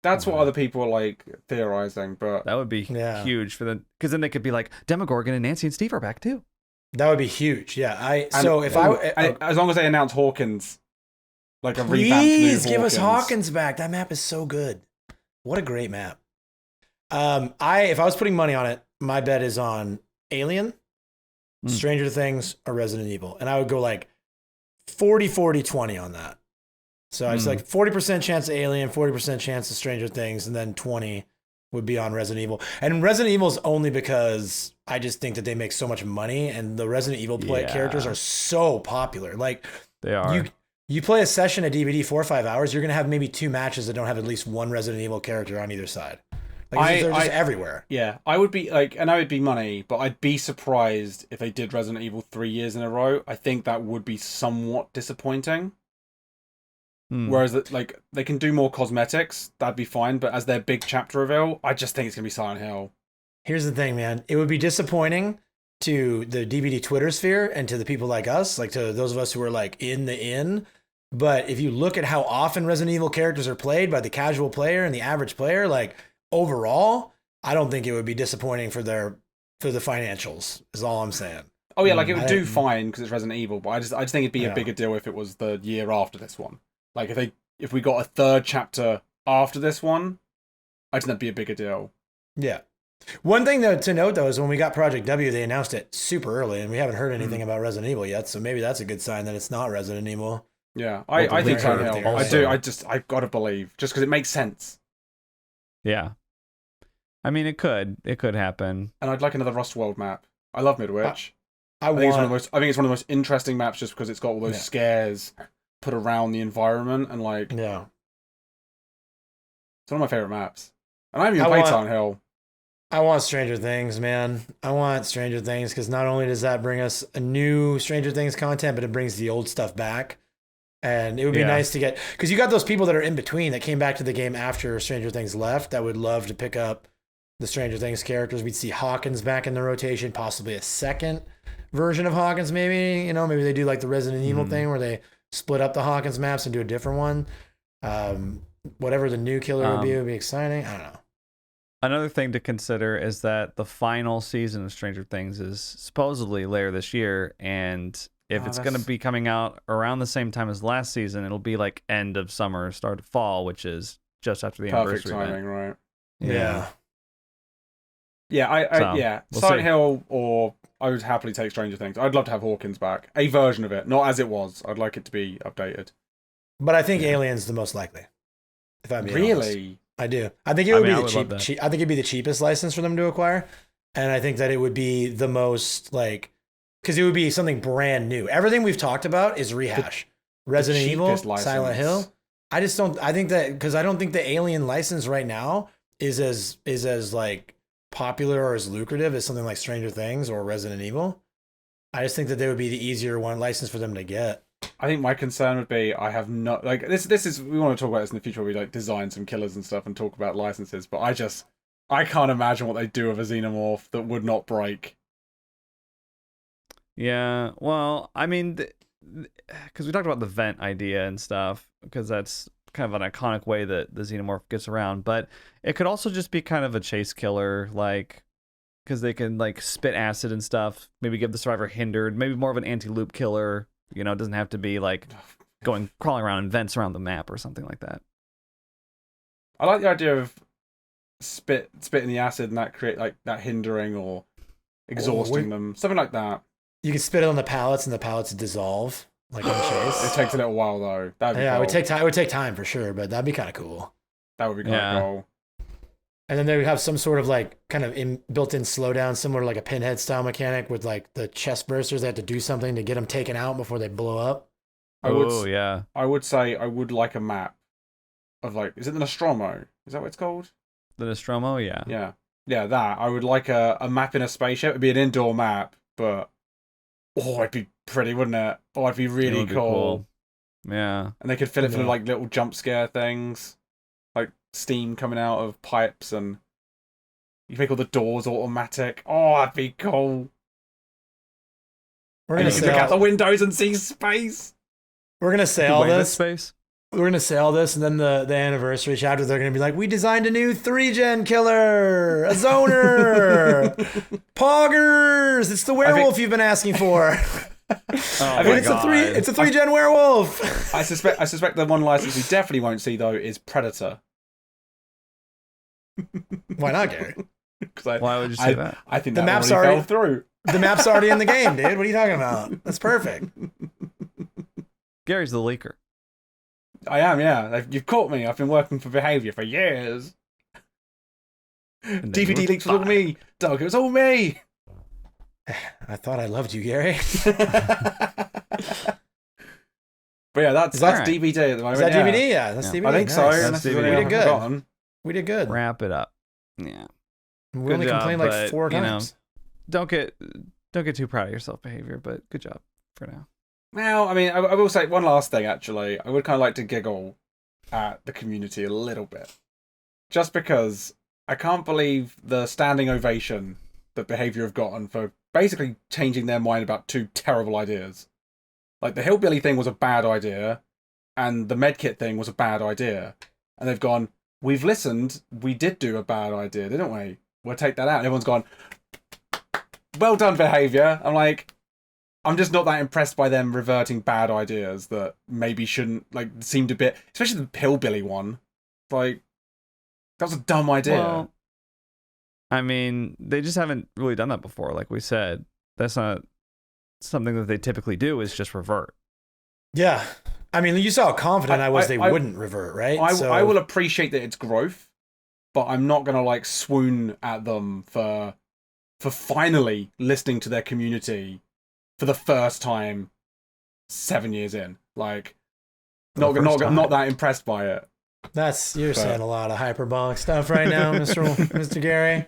That's what other people are like theorizing, but that would be huge for them, because then they could be like Demogorgon and Nancy and Steve are back too. That would be huge. Yeah, as long as they announce Hawkins, like a revamped new Please give us Hawkins back. That map is so good. What a great map. If I was putting money on it, my bet is on Alien, Stranger Things, or Resident Evil, and I would go like 40-40-20 on that. So it's like 40% chance of Alien, 40% chance of Stranger Things, and then 20 would be on Resident Evil. And Resident Evil is only because I just think that they make so much money, and the Resident Evil characters are so popular. Like they are. You play a session at DBD 4 or 5 hours, you're gonna have maybe 2 matches that don't have at least one Resident Evil character on either side. Like they're just everywhere. Yeah, I would be like, and I would be money, but I'd be surprised if they did Resident Evil 3 years in a row. I think that would be somewhat disappointing. Whereas like they can do more cosmetics, that'd be fine. But as their big chapter reveal, I just think it's gonna be Silent Hill. Here's the thing, man. It would be disappointing to the DBD Twitter sphere and to the people like us, like to those of us who are like in the in. But if you look at how often Resident Evil characters are played by the casual player and the average player, like overall, I don't think it would be disappointing for the financials. Is all I'm saying. Oh yeah, like it would do fine because it's Resident Evil, but I just think it'd be a bigger deal if it was the year after this one. Like if we got a third chapter after this one, I think that'd be a bigger deal. Yeah. One thing to note though is when we got Project W, they announced it super early, and we haven't heard anything about Resident Evil yet. So maybe that's a good sign that it's not Resident Evil. Yeah, I think so. I do. I've got to believe just because it makes sense. Yeah. I mean, it could happen. And I'd like another Rust World map. I love Midwich. I think it's one of the most interesting maps just because it's got all those scares put around the environment and like. Yeah. It's one of my favorite maps, and I haven't even played Silent Hill. I want Stranger Things, man. I want Stranger Things because not only does that bring us a new Stranger Things content, but it brings the old stuff back. And it would be nice to get, because you got those people that are in between that came back to the game after Stranger Things left that would love to pick up the Stranger Things characters. We'd see Hawkins back in the rotation, possibly a second version of Hawkins, maybe. Maybe they do like the Resident Evil thing where they split up the Hawkins maps and do a different one. Whatever the new killer would be exciting. I don't know. Another thing to consider is that the final season of Stranger Things is supposedly later this year, and if it's going to be coming out around the same time as last season, it'll be like end of summer, start of fall, which is just after the perfect anniversary timing, event. right? Yeah. Yeah. We'll Silent see. Hill, or I would happily take Stranger Things. I'd love to have Hawkins back, a version of it, not as it was. I'd like it to be updated. But I think Alien's the most likely. If I'm being honest. Really? I do. I think it would be the cheap. I think it'd be the cheapest license for them to acquire, and I think that it would be the most like, because it would be something brand new. Everything we've talked about is rehash. Resident Evil, license. Silent Hill. I just don't. I think that because I don't think the Alien license right now is as like popular or as lucrative as something like Stranger Things or Resident Evil. I just think that they would be the easier one license for them to get. I think my concern would be I have not like this is we want to talk about this in the future where we like design some killers and stuff and talk about licenses, but I can't imagine what they do with a xenomorph that would not break. Yeah, well, I mean, because we talked about the vent idea and stuff, because that's kind of an iconic way that the xenomorph gets around, but it could also just be kind of a chase killer, like, because they can like spit acid and stuff, maybe give the survivor hindered, maybe more of an anti-loop killer. You know, it doesn't have to be like crawling around in vents around the map or something like that. I like the idea of spitting the acid and that create like that hindering or exhausting them, something like that. You can spit it on the pallets and the pallets dissolve like on chase. It takes a little while though. That'd be cool. It would take time. It would take time for sure, but that'd be kind of cool. That would be kind of cool. And then they would have some sort of like kind of built-in slowdown, similar to like a pinhead style mechanic with like the chest bursters. They have to do something to get them taken out before they blow up. I would say I would like a map of like, is it the Nostromo? Is that what it's called? The Nostromo, yeah. Yeah, that. I would like a map in a spaceship. It'd be an indoor map, but it'd be pretty, wouldn't it? Oh, it'd be really cool. Yeah. And they could fill it with like little jump scare things. Like steam coming out of pipes, and you make all the doors automatic. Oh, that'd be cool. We're gonna look out the windows and see space. We're gonna say all this. Space. We're gonna say all this, and then the anniversary chapter, they're gonna be like, "We designed a new 3-gen killer, a zoner, poggers. It's the werewolf you've been asking for." It's a 3-gen werewolf. I suspect the one license we definitely won't see though is Predator. Why not, Gary? Why would you say that? I think the map's already fell through. The map's already in the game, dude. What are you talking about? That's perfect. Gary's the leaker. I am, yeah. You've caught me. I've been working for Behavior for years. DVD leaks was all me, Doug. It was all me. I thought I loved you, Gary. But yeah, that's right. DBD at the moment. Is that DVD? Yeah, that's DVD. I think so. That's DVD. We did good. We did good. Wrap it up. Yeah. We only complained like 4 times. Don't get too proud of yourself, Behavior, but good job for now. Now, I mean, I will say one last thing, actually. I would kind of like to giggle at the community a little bit. Just because I can't believe the standing ovation that Behavior have gotten for basically changing their mind about 2 terrible ideas. Like, the hillbilly thing was a bad idea, and the medkit thing was a bad idea. And they've gone, we've listened, we did do a bad idea, didn't we? We'll take that out. And everyone's gone, well done, Behavior. I'm like, I'm just not that impressed by them reverting bad ideas that maybe shouldn't, like, seemed a bit, especially the hillbilly one. Like, that was a dumb idea. Well, I mean, they just haven't really done that before. Like we said, that's not something that they typically do, is just revert. Yeah. I mean, you saw how confident I was they wouldn't revert, right? I will appreciate that it's growth, but I'm not going to, like, swoon at them for finally listening to their community for the first time 7 years in. Like, not that impressed by it. You're saying a lot of hyperbolic stuff right now, Mr. Gary.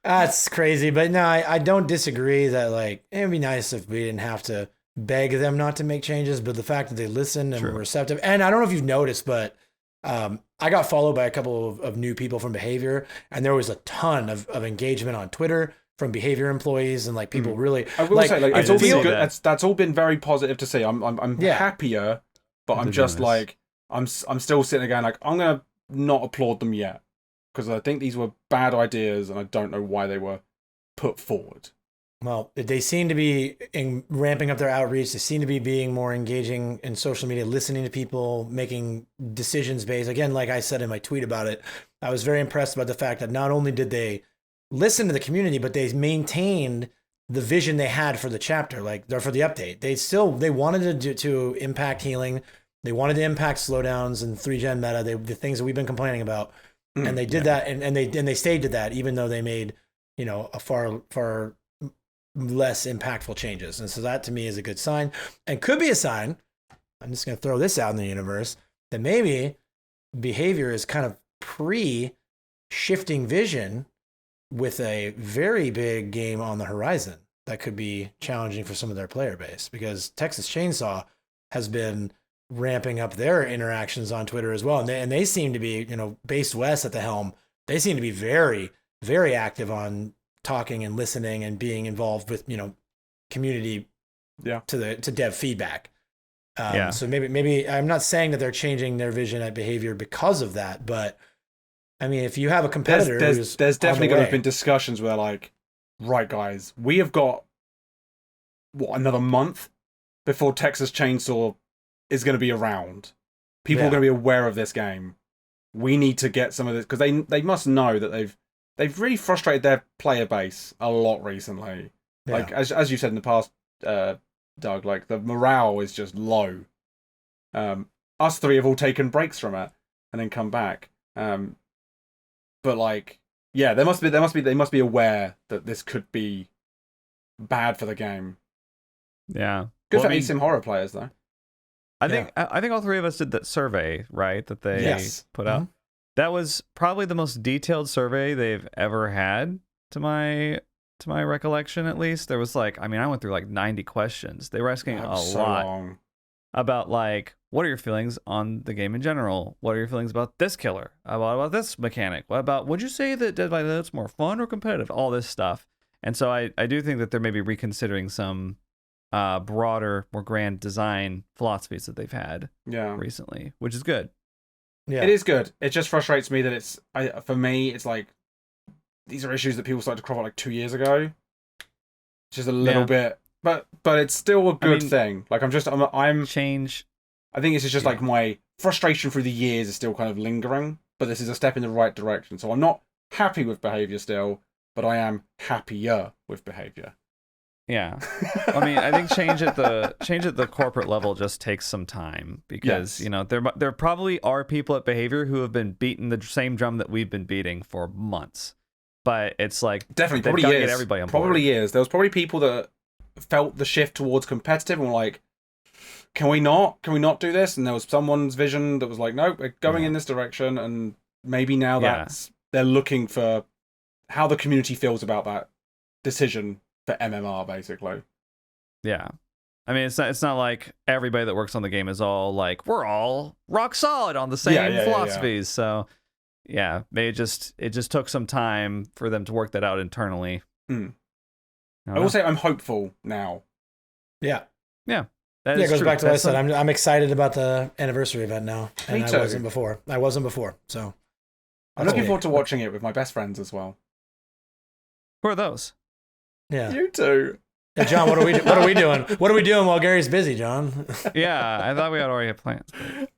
That's crazy, but no, I don't disagree that, like, it would be nice if we didn't have to beg them not to make changes, but the fact that they listened and were receptive. And I don't know if you've noticed, but I got followed by a couple of new people from Behavior, and there was a ton of engagement on Twitter from Behavior employees, and like people really. I will say, like, it's all been good. That's all been very positive to see. I'm happier but I'm just like, I'm still sitting there going like, I'm gonna not applaud them yet because I think these were bad ideas and I don't know why they were put forward. Well, they seem to be ramping up their outreach. They seem to be being more engaging in social media, listening to people, making decisions based. Again, like I said in my tweet about it, I was very impressed about the fact that not only did they listen to the community, but they maintained the vision they had for the chapter, like for the update. They wanted to impact healing. They wanted to impact slowdowns and 3-gen meta, the things that we've been complaining about. And they did that, and they stayed to that, even though they made, a far less impactful changes. And so that to me is a good sign, and could be a sign. I'm just going to throw this out in the universe that maybe behavior is kind of shifting vision with a very big game on the horizon that could be challenging for some of their player base, because Texas Chainsaw has been ramping up their interactions on Twitter as well. And they seem to be, based West at the helm, they seem to be very, very active on talking and listening and being involved with, community to dev feedback. So maybe I'm not saying that they're changing their vision at behavior because of that, but I mean, if you have a competitor, there's definitely going to have been discussions where like, right guys, we have got another month before Texas Chainsaw is going to be around. People are going to be aware of this game. We need to get some of this because they must know that they've really frustrated their player base a lot recently. Yeah. Like as you said in the past, Doug, like the morale is just low. Us three have all taken breaks from it and then come back. But like, yeah, they must be aware that this could be bad for the game. Yeah, good for asim horror players though. I think all three of us did that survey, right? That they put out. That was probably the most detailed survey they've ever had, to my recollection, at least. There was like, I went through like 90 questions. They were asking a lot about like, what are your feelings on the game in general? What are your feelings about this killer? What about this mechanic? Would you say that Dead by Daylight's more fun or competitive? All this stuff. And so I do think that they're maybe reconsidering some broader, more grand design philosophies that they've had recently, which is good. Yeah, it is good. It just frustrates me that for me, it's like these are issues that people started to crop up like 2 years ago. Just a little bit, but it's still a good thing. Like I'm change. I think it's just like my frustration through the years is still kind of lingering, but this is a step in the right direction. So I'm not happy with behavior still, but I am happier with behavior. Yeah. I think change at the corporate level just takes some time because, there probably are people at behavior who have been beating the same drum that we've been beating for months. But it's like definitely probably years. Get everybody on board. Probably years. There was probably people that felt the shift towards competitive and were like, can we not do this? And there was someone's vision that was like, no, we're going in this direction, and maybe now they're looking for how the community feels about that decision for MMR, basically. Yeah. It's not like everybody that works on the game is all like, we're all rock solid on the same philosophies. So yeah, it just took some time for them to work that out internally. I will say I'm hopeful now. Yeah. Yeah. It goes back to what I said. I'm excited about the anniversary event now. And I wasn't before. So I'm looking forward to watching it with my best friends as well. Who are those? Yeah. You too. Yeah, John, what are we doing? What are we doing while Gary's busy, John? Yeah, I thought we had already had plans,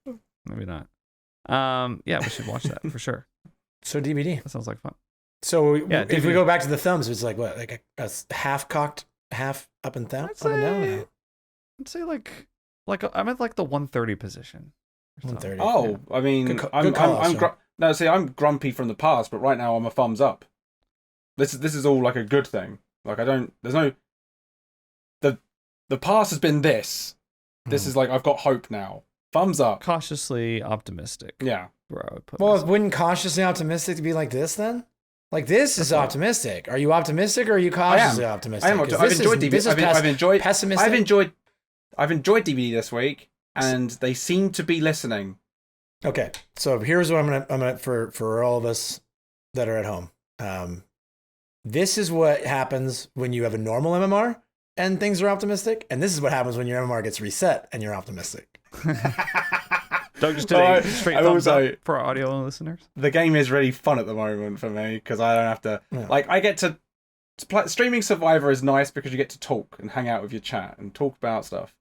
but maybe not. Yeah, we should watch that for sure. So DBD. That sounds like fun. So if we go back to the thumbs, it's like what, like a half cocked, half up and down, I'd say like I'm at like the 130 position. 130. Oh, yeah. I'm grumpy from the past, but right now I'm a thumbs up. This is all like a good thing. Like the past has been this. This is like I've got hope now. Thumbs up. Cautiously optimistic. Yeah. Wouldn't cautiously optimistic be like this then? Like this is optimistic. Are you optimistic or are you cautiously optimistic? I am. I've enjoyed DBD. I've enjoyed pessimistic. I've enjoyed DBD this week, and they seem to be listening. Okay, so here's what I'm gonna for all of us that are at home. This is what happens when you have a normal MMR and things are optimistic. And this is what happens when your MMR gets reset and you're optimistic. Doug just did a straight thumbs up for our audio listeners. The game is really fun at the moment for me because I don't have to I get to play. Streaming Survivor is nice because you get to talk and hang out with your chat and talk about stuff.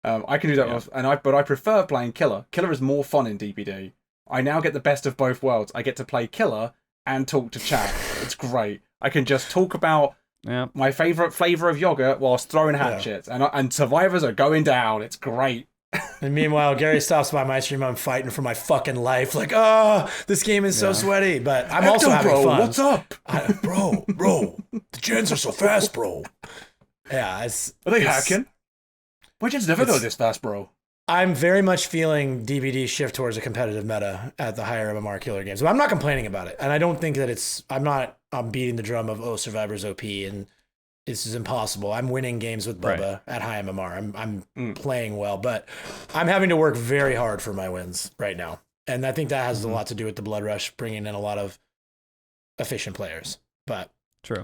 I can do that, but I prefer playing Killer. Killer is more fun in DBD. I now get the best of both worlds. I get to play Killer and talk to chat. It's great. I can just talk about my favorite flavor of yogurt whilst throwing hatchets, and survivors are going down. It's great. And meanwhile, Gary stops by my stream. I'm fighting for my fucking life. Like, oh, this game is so sweaty. But I'm also having fun. What's up? Bro, the gens are so fast, bro. Yeah, are they hacking? My gens never go this fast, bro. I'm very much feeling DBD shift towards a competitive meta at the higher MMR killer games. But I'm not complaining about it. And I don't think that I'm beating the drum of, Survivor's OP and this is impossible. I'm winning games with Bubba at high MMR. I'm playing well, but I'm having to work very hard for my wins right now. And I think that has a lot to do with the Blood Rush, bringing in a lot of efficient players. But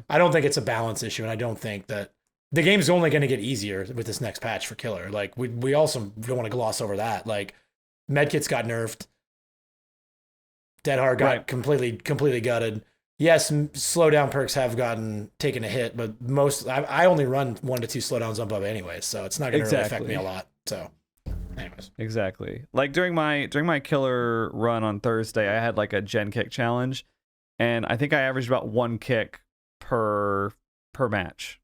I don't think it's a balance issue. And I don't think that the game's only going to get easier with this next patch for Killer. Like, we also don't want to gloss over that. Like, Medkits got nerfed. Dead Hard got completely gutted. Yes, slowdown perks have taken a hit, but I only run 1 to 2 slowdowns on Bubba anyway, so it's not going to really affect me a lot. So, anyways. Exactly. Like during my Killer run on Thursday, I had like a gen kick challenge, and I think I averaged about 1 kick per match.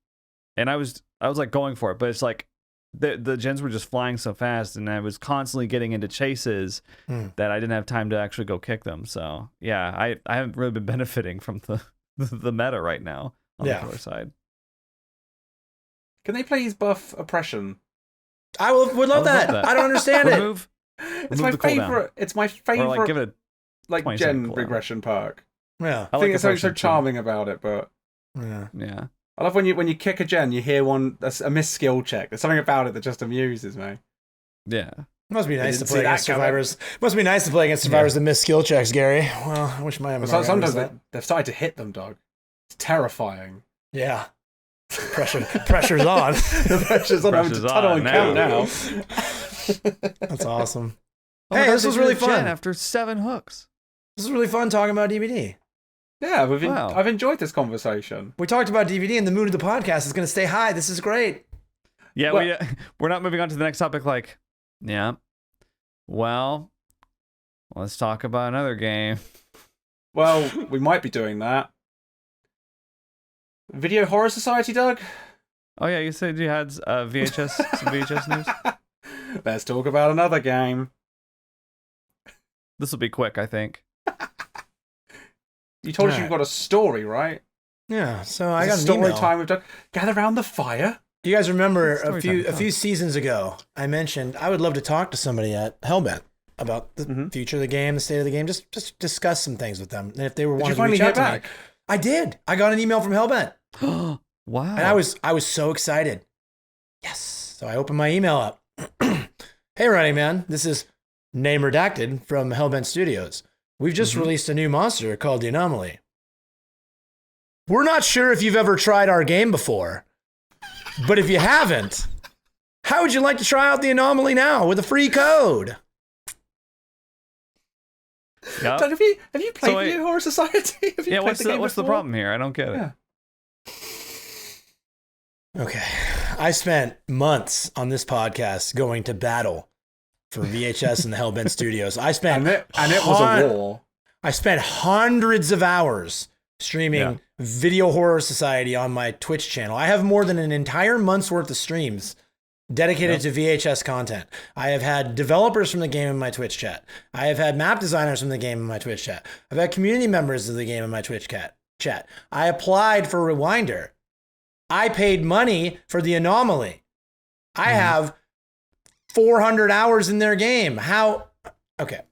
And I was like going for it, but it's like the gens were just flying so fast, and I was constantly getting into chases that I didn't have time to actually go kick them. So yeah, I haven't really been benefiting from the meta right now on the Killer side. Can they please buff oppression? I would love that. I don't understand it. It's my favorite. It's my favorite. Or like give it a gen regression perk. Yeah, I think it's something so charming about it, but yeah. I love when you kick a gen, you hear a missed skill check. There's something about it that just amuses me. Yeah. It must be nice to play against survivors. Must be nice to play against survivors that miss skill checks, Gary. Well, I wish my MMR sometimes they've started to hit them, dog. It's terrifying. Yeah. Pressure's on. The pressure's on. I'm tunneling count now. That's awesome. Hey, this was really fun. After 7 hooks. This is really fun talking about DBD. Yeah, I've enjoyed this conversation. We talked about DVD, and the mood of the podcast is going to stay high. This is great. Yeah, we're not moving on to the next topic. Like, well, let's talk about another game. Well, we might be doing that. Video Horror Society, Doug? Oh yeah, you said you had VHS some VHS news. Let's talk about another game. This will be quick, I think. You told us you've got a story, right? Yeah, so I got a story time with Doug. Gather around the fire. You guys remember a few seasons ago, I mentioned I would love to talk to somebody at Hellbent about the future of the game, the state of the game, just discuss some things with them. And if they were wanting to reach out to me, I did. I got an email from Hellbent. Wow! And I was so excited. Yes. So I opened my email up. Hey, Running Man, this is name redacted from Hellbent Studios. We've just released a new monster called the Anomaly. We're not sure if you've ever tried our game before, but if you haven't, how would you like to try out the Anomaly now with a free code? Yep. Have you played Video Horror Society? What's the problem here? I don't get it. Okay. I spent months on this podcast going to battle for VHS and the Hellbent Studios. I spent it was a war. I spent hundreds of hours streaming Video Horror Society on my Twitch channel. I have more than an entire month's worth of streams dedicated to VHS content. I have had developers from the game in my Twitch chat. I have had map designers from the game in my Twitch chat. I've had community members of the game in my Twitch chat. I applied for Rewinder. I paid money for the Anomaly. I have 400 hours in their game. How? Okay.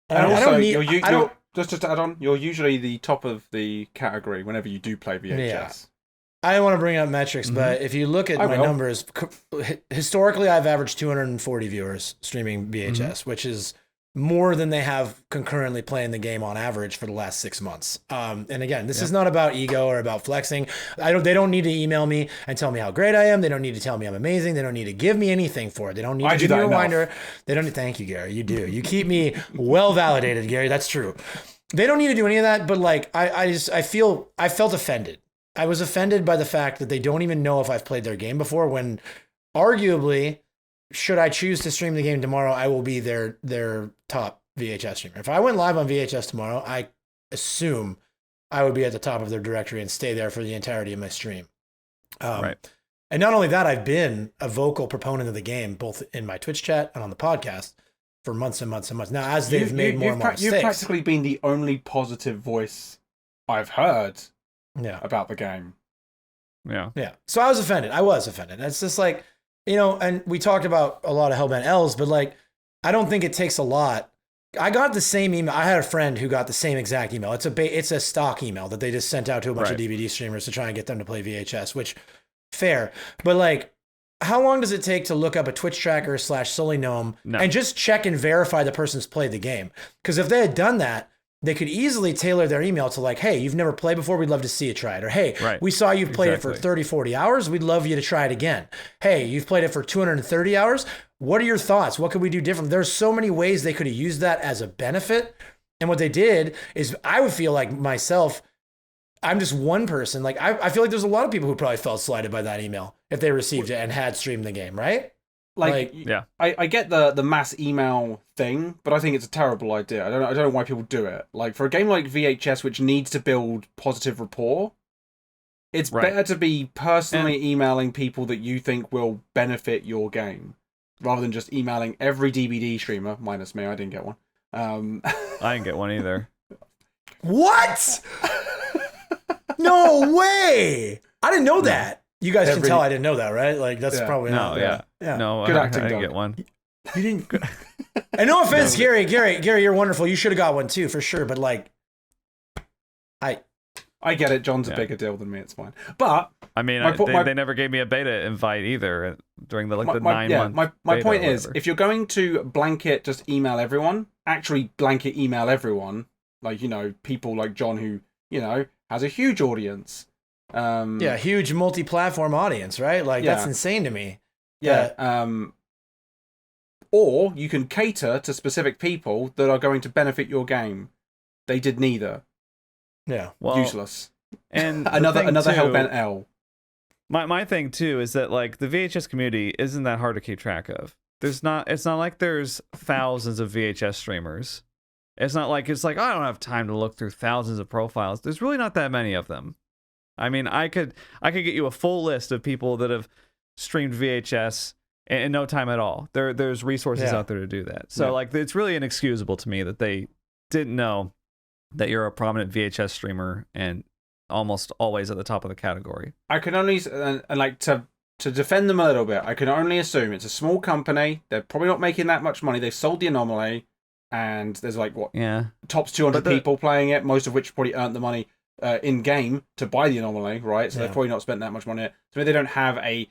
And also, just to add on, you're usually the top of the category whenever you do play VHS. Yeah. I don't want to bring up metrics, but if you look at my numbers, historically I've averaged 240 viewers streaming VHS, which is more than they have concurrently playing the game on average for the last 6 months. And again, this is not about ego or about flexing. They don't need to email me and tell me how great I am. They don't need to tell me I'm amazing. They don't need to give me anything for it. They don't need to give me a reminder. They don't need, thank you, Gary. You do. You keep me well validated, Gary. That's true. They don't need to do any of that, but like I felt offended. I was offended by the fact that they don't even know if I've played their game before, when arguably, should I choose to stream the game tomorrow, I will be their top VHS streamer. If I went live on VHS tomorrow, I assume I would be at the top of their directory and stay there for the entirety of my stream. Right. And not only that, I've been a vocal proponent of the game, both in my Twitch chat and on the podcast for months and months and months. Now, as they've made more and more mistakes. You've practically been the only positive voice I've heard about the game. Yeah. Yeah. So I was offended. It's just like, and we talked about a lot of Hellbent L's, but like, I don't think it takes a lot. I got the same email. I had a friend who got the same exact email. It's a stock email that they just sent out to a bunch of DBD streamers to try and get them to play VHS, which fair. But like, how long does it take to look up a Twitch tracker / Sully Gnome and just check and verify the person's played the game? Because if they had done that, they could easily tailor their email to like, hey, you've never played before. We'd love to see you try it. Or, hey, we saw you've played it for 30, 40 hours. We'd love you to try it again. Hey, you've played it for 230 hours. What are your thoughts? What could we do different? There's so many ways they could have used that as a benefit. And what they did is, I would feel like myself, I'm just one person. Like, I feel like there's a lot of people who probably felt slighted by that email if they received it and had streamed the game, right? I get the mass email thing, but I think it's a terrible idea. I don't know why people do it. Like, for a game like VHS, which needs to build positive rapport, it's better to be personally emailing people that you think will benefit your game, rather than just emailing every DBD streamer, minus me. I didn't get one. I didn't get one either. What? No way! I didn't know that. You guys can tell I didn't know that, right? Like, that's probably not. No, good I acting, didn't get one. You didn't. And no offense, Gary, you're wonderful. You should have got one too, for sure. But like, I get it. John's a bigger deal than me. It's fine. But I mean, they never gave me a beta invite either during the 9 month. My point is, if you're going to blanket just email everyone, actually blanket email everyone, like, people like John who has a huge audience. Huge multi-platform audience, right? Like, that's insane to me. Or you can cater to specific people that are going to benefit your game. They did neither. Yeah. Well, useless. And another Hellbent L. My thing too is that, like, the VHS community isn't that hard to keep track of. It's not like there's thousands of VHS streamers. It's like I don't have time to look through thousands of profiles. There's really not that many of them. I mean, I could get you a full list of people that have streamed VHS in no time at all. There's resources out there to do that. So like, it's really inexcusable to me that they didn't know that you're a prominent VHS streamer and almost always at the top of the category. I can only like to defend them a little bit. I can only assume it's a small company. They're probably not making that much money. They've sold the Anomaly, and there's like tops 200 people playing it, most of which probably earned the money in game to buy the Anomaly, right? So they've probably not spent that much money on it. So maybe they don't have a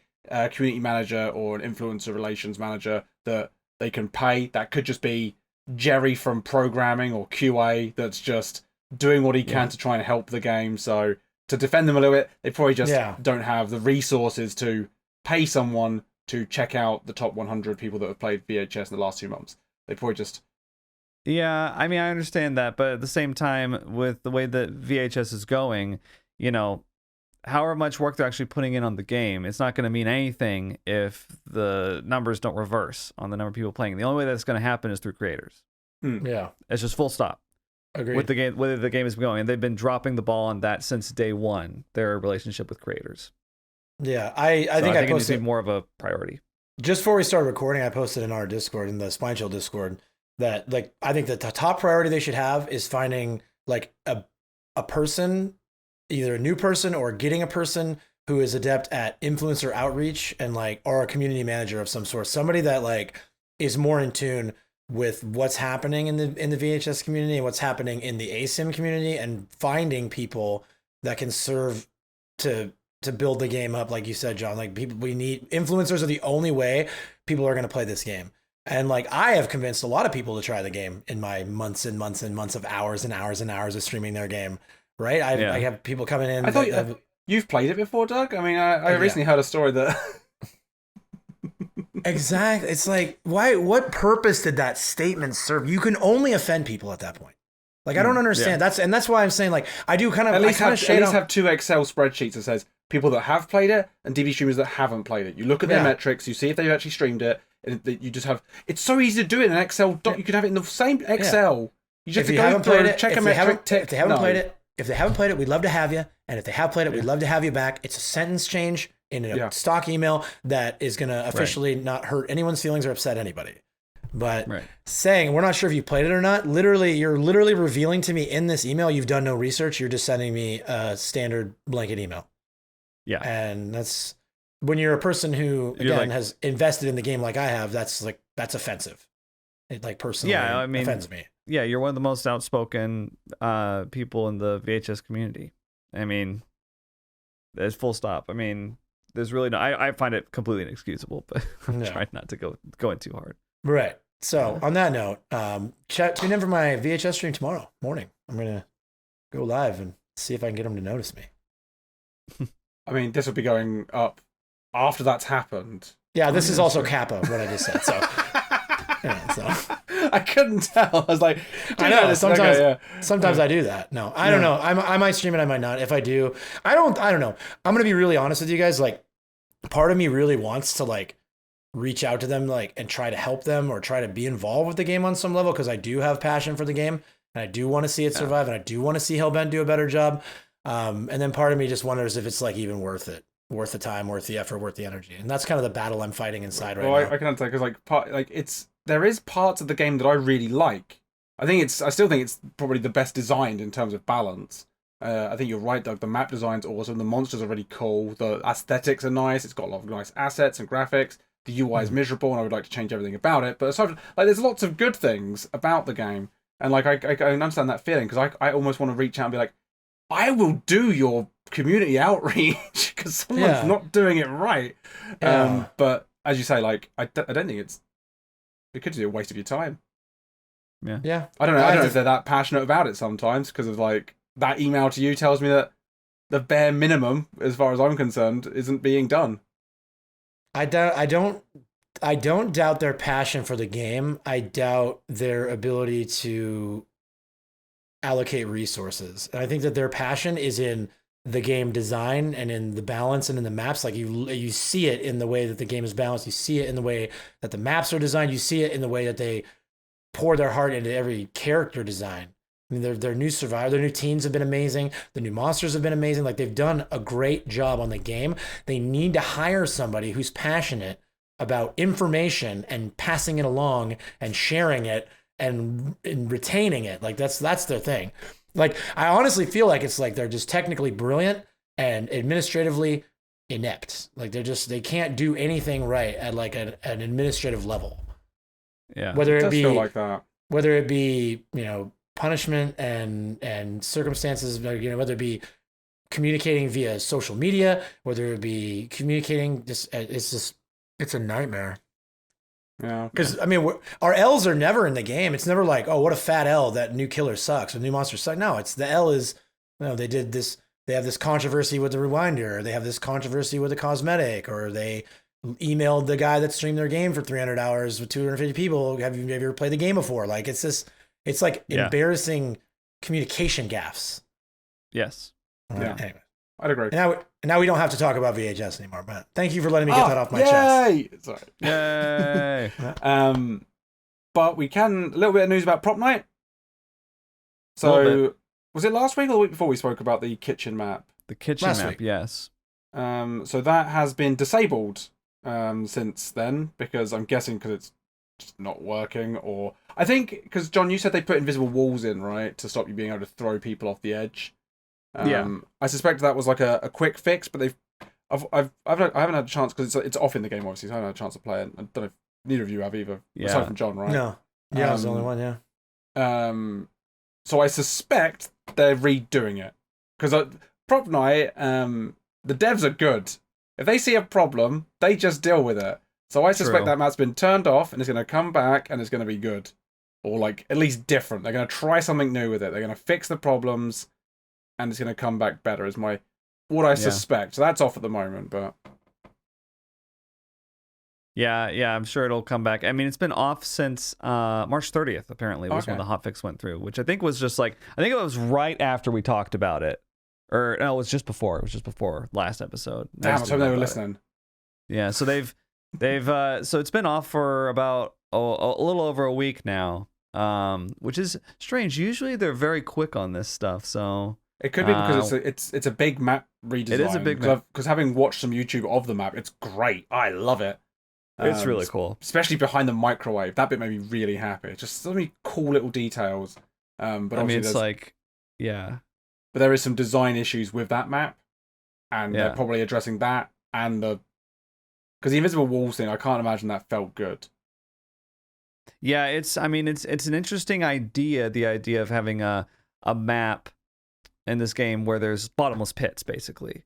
community manager or an influencer relations manager that they can pay. That could just be Jerry from programming or QA that's just doing what he can to try and help the game. So to defend them a little bit, they probably just don't have the resources to pay someone to check out the top 100 people that have played VHS in the last 2 months. They probably just... Yeah, I mean, I understand that, but at the same time, with the way that VHS is going, however much work they're actually putting in on the game, it's not going to mean anything if the numbers don't reverse on the number of people playing. The only way that's going to happen is through creators. Yeah. It's just full stop. Agreed. With the game, whether the game is going, and they've been dropping the ball on that since day one, their relationship with creators. Yeah, I think it posted needs to be more of a priority. Just before we started recording, I posted in our Discord, in the Spine Chill Discord, that like I think that the top priority they should have is finding like a person, either a new person or getting a person who is adept at influencer outreach and like, or a community manager of some sort, somebody that like is more in tune with what's happening in the VHS community and what's happening in the asym community, and finding people that can serve to build the game up. Like you said, John, like we need influencers are the only way people are going to play this game. And like I have convinced a lot of people to try the game in my months and months and months of hours and hours and hours of streaming their game. Right? I have people coming in. I thought you've played it before, Doug. I mean, I recently heard a story that. Exactly. It's like, why? What purpose did that statement serve? You can only offend people at that point. Like, I don't understand. That's why I'm saying, like, I do kind of at least have 2 Excel spreadsheets that says people that have played it and DBD streamers that haven't played it. You look at their metrics, you see if they've actually streamed it, and you just have. It's so easy to do it in an Excel doc. You could have it in the same Excel. You just have to go through and check a metric. If they haven't played it, we'd love to have you. And if they have played it, we'd love to have you back. It's a sentence change in a stock email that is going to officially not hurt anyone's feelings or upset anybody. But saying we're not sure if you played it or not, you're literally revealing to me in this email you've done no research. You're just sending me a standard blanket email. Yeah. And that's when you're a person who again has invested in the game like I have, that's offensive. It like personally offends me. Yeah, you're one of the most outspoken people in the VHS community. I mean, there's full stop. I mean, there's really no. I find it completely inexcusable, but I'm trying not to go in too hard. Right. So on that note, tune in for my VHS stream tomorrow morning. I'm gonna go live and see if I can get them to notice me. I mean, this will be going up after that's happened. Yeah, this is also Kappa, what I just said. So, I couldn't tell. I was like, I know. Sometimes I do that. No, I don't know. I might stream it. I might not. If I do, I don't know. I'm gonna be really honest with you guys. Like, part of me really wants to like reach out to them, like, and try to help them or try to be involved with the game on some level because I do have passion for the game and I do want to see it survive and I do want to see Hellbent do a better job. And then part of me just wonders if it's like even worth it, worth the time, worth the effort, worth the energy. And that's kind of the battle I'm fighting inside right now. I can understand because there is parts of the game that I really like. I still think it's probably the best designed in terms of balance. I think you're right, Doug. The map design's awesome. The monsters are really cool. The aesthetics are nice. It's got a lot of nice assets and graphics. The UI is miserable, and I would like to change everything about it. But aside from, there's lots of good things about the game, and I understand that feeling because I almost want to reach out and be like, I will do your community outreach because someone's not doing it right. Yeah. But as you say, I don't think it could be a waste of your time. Yeah. I don't know if they're that passionate about it sometimes because of that email to you tells me that the bare minimum, as far as I'm concerned, isn't being done. I don't doubt their passion for the game. I doubt their ability to allocate resources. And I think that their passion is in the game design and in the balance and in the maps. Like you see it in the way that the game is balanced. You see it in the way that the maps are designed. You see it in the way that they pour their heart into every character design. I mean, their new survivor, their new teams have been amazing. The new monsters have been amazing. Like, they've done a great job on the game. They need to hire somebody who's passionate about information and passing it along and sharing it and retaining it. Like, that's their thing. Like, I honestly feel like it's like they're just technically brilliant and administratively inept. Like, they can't do anything right at like an administrative level. Yeah, whether it be feel like that. Whether it be, punishment and circumstances, whether it be communicating via social media, whether it be communicating, it's a nightmare. Yeah. Because, I mean, our L's are never in the game. It's never like, oh, what a fat L, that new killer sucks, or new monster sucks. No, it's the L is, they did this, they have this controversy with the rewinder, or they have this controversy with the cosmetic, or they emailed the guy that streamed their game for 300 hours with 250 people. Have you ever played the game before? Like, it's like embarrassing communication gaffes. Yes. Anyway, I'd agree. And now we don't have to talk about VHS anymore, but thank you for letting me get that off my chest. Sorry. Yay! But we can, a little bit of news about Prop Night. So, was it last week or the week before we spoke about the kitchen map? The kitchen last map, week. Yes. So that has been disabled since then, because I'm guessing because it's just not working, or I think because John, you said they put invisible walls in, right, to stop you being able to throw people off the edge. I suspect that was like a quick fix, but I haven't had a chance because it's off in the game, obviously, so I haven't had a chance to play it. I don't know if neither of you have either, aside from John, right? No. Yeah, I was the only one, yeah. So I suspect they're redoing it. Because Prop Night, the devs are good. If they see a problem, they just deal with it. So I suspect True. that map's been turned off and it's going to come back and it's going to be good. Or like at least different. They're going to try something new with it. They're going to fix the problems and it's going to come back better is what I suspect. So that's off at the moment, but Yeah, I'm sure it'll come back. I mean, it's been off since March 30th, apparently, was when the hotfix went through, which I think was just like, I think it was right after we talked about it. Or, no, it was just before. It was just before last episode. Damn, I was hoping they were listening. Yeah, so they've so it's been off for about a little over a week now, which is strange. Usually they're very quick on this stuff, so... It could be because it's a big map redesign. It is a big map. Because having watched some YouTube of the map, it's great. I love it. It's really cool. Especially behind the microwave. That bit made me really happy. Just so many cool little details. But I mean, it's like, yeah. But there is some design issues with that map. And they're probably addressing that. And because the invisible walls thing, I can't imagine that felt good. Yeah, it's an interesting idea, the idea of having a map in this game where there's bottomless pits, basically.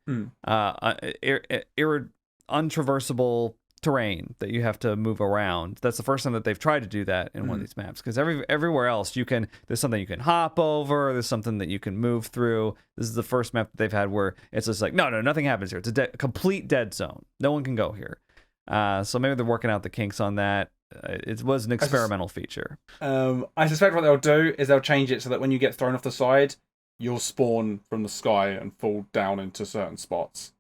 Untraversable terrain that you have to move around. That's the first time that they've tried to do that in one of these maps, because everywhere else there's something you can hop over, there's something that you can move through. This is the first map that they've had where it's just like, no, nothing happens here. It's a complete dead zone. No one can go here. So maybe they're working out the kinks on that. It was an experimental feature. I suspect what they'll do is they'll change it so that when you get thrown off the side, you'll spawn from the sky and fall down into certain spots.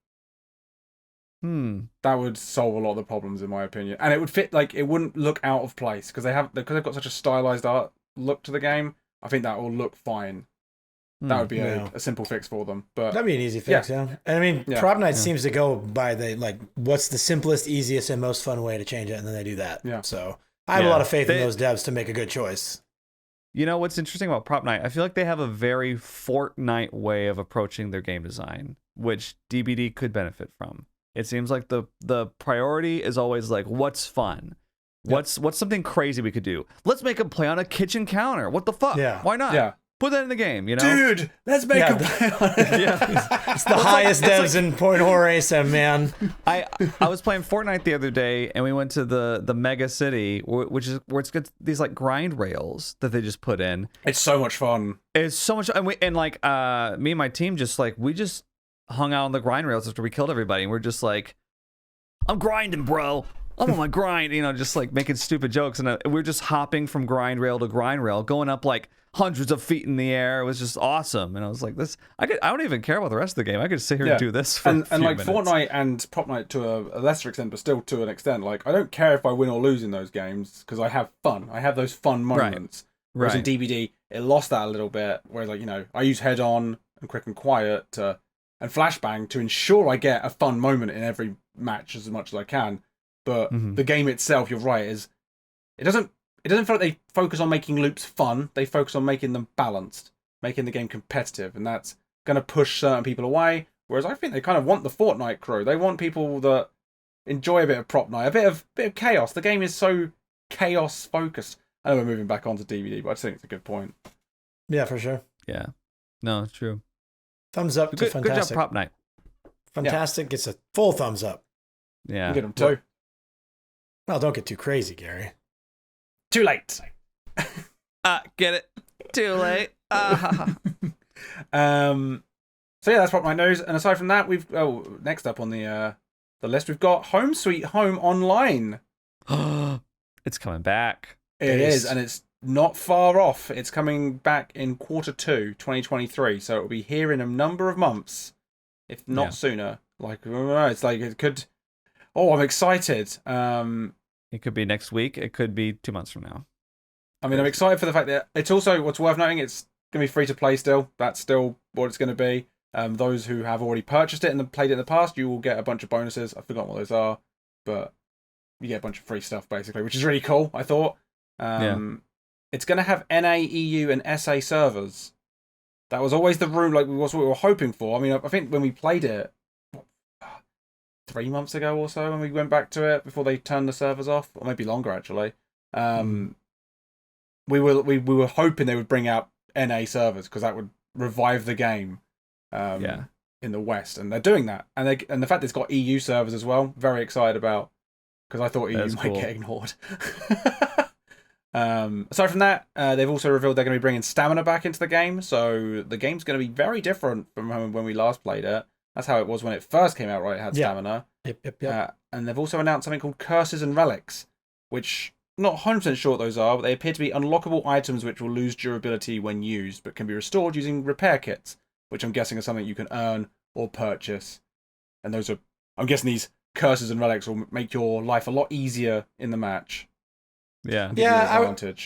That would solve a lot of the problems, in my opinion, and it would fit. Like, it wouldn't look out of place because they've got such a stylized art look to the game. I think that will look fine. That would be a simple fix for them. But that'd be an easy fix, yeah. And I mean, Prop Night seems to go by what's the simplest, easiest, and most fun way to change it, and then they do that. Yeah. So I have a lot of faith in those devs to make a good choice. You know what's interesting about Prop Night? I feel like they have a very Fortnite way of approaching their game design, which DBD could benefit from. It seems like the priority is always like, what's fun? What's something crazy we could do? Let's make them play on a kitchen counter. What the fuck? Yeah. Why not? Yeah. Put that in the game, you know? Dude, let's make them play on it. It's the highest devs in Point Horror ASM, man. I was playing Fortnite the other day, and we went to the mega city, which is where it's got these like grind rails that they just put in. It's so much fun. It's so much, and me and my team we just hung out on the grind rails after we killed everybody, and we're just like, I'm grinding, bro. I'm on my grind, just like making stupid jokes, and we're just hopping from grind rail to grind rail, going up like hundreds of feet in the air. It was just awesome, and I was like, I don't even care about the rest of the game. I could sit here and do this for a few minutes. Fortnite and Prop Night to a lesser extent, but still to an extent. Like, I don't care if I win or lose in those games because I have fun. I have those fun moments. Right. Whereas in DBD, it lost that a little bit. Whereas I use head on and quick and quiet and flashbang to ensure I get a fun moment in every match as much as I can. But the game itself, you're right, it doesn't feel like they focus on making loops fun. They focus on making them balanced, making the game competitive, and that's going to push certain people away. Whereas I think they kind of want the Fortnite crew. They want people that enjoy a bit of Prop Night, a bit of chaos. The game is so chaos focused. I know we're moving back onto DVD, but I just think it's a good point. Yeah, for sure. Yeah, no, it's true. Thumbs up to Fantastic. Good job, Prop Night. Fantastic gets a full thumbs up. Yeah, you get them too. Well, don't get too crazy, Gary. Too late. Get it? Too late. So yeah, that's Prop Night news. And aside from that, next up on the list, we've got Home Sweet Home Online. It's coming back. It is, and it's not far off. It's coming back in Q2 2023, so it'll be here in a number of months, if not sooner. It's like it could. Oh, I'm excited. It could be next week. It could be 2 months from now. I mean, I'm excited for the fact that it's also, what's worth noting, it's going to be free to play still. That's still what it's going to be. Those who have already purchased it and played it in the past, you will get a bunch of bonuses. I've forgotten what those are, but you get a bunch of free stuff, basically, which is really cool, I thought. It's going to have NA, EU, and SA servers. That was always the room, what we were hoping for. I mean, I think when we played it, 3 months ago or so, when we went back to it before they turned the servers off, or maybe longer actually. We were hoping they would bring out NA servers because that would revive the game. In the West, and they're doing that, and the fact that it's got EU servers as well. Very excited about because I thought EU That's might cool. get ignored. Aside from that, they've also revealed they're going to be bringing stamina back into the game, so the game's going to be very different from when we last played it. That's how it was when it first came out, right? It had stamina. Yep. And they've also announced something called Curses and Relics, which not 100% sure what those are, but they appear to be unlockable items which will lose durability when used, but can be restored using repair kits, which I'm guessing are something you can earn or purchase. And those are, I'm guessing these Curses and Relics will make your life a lot easier in the match. Yeah.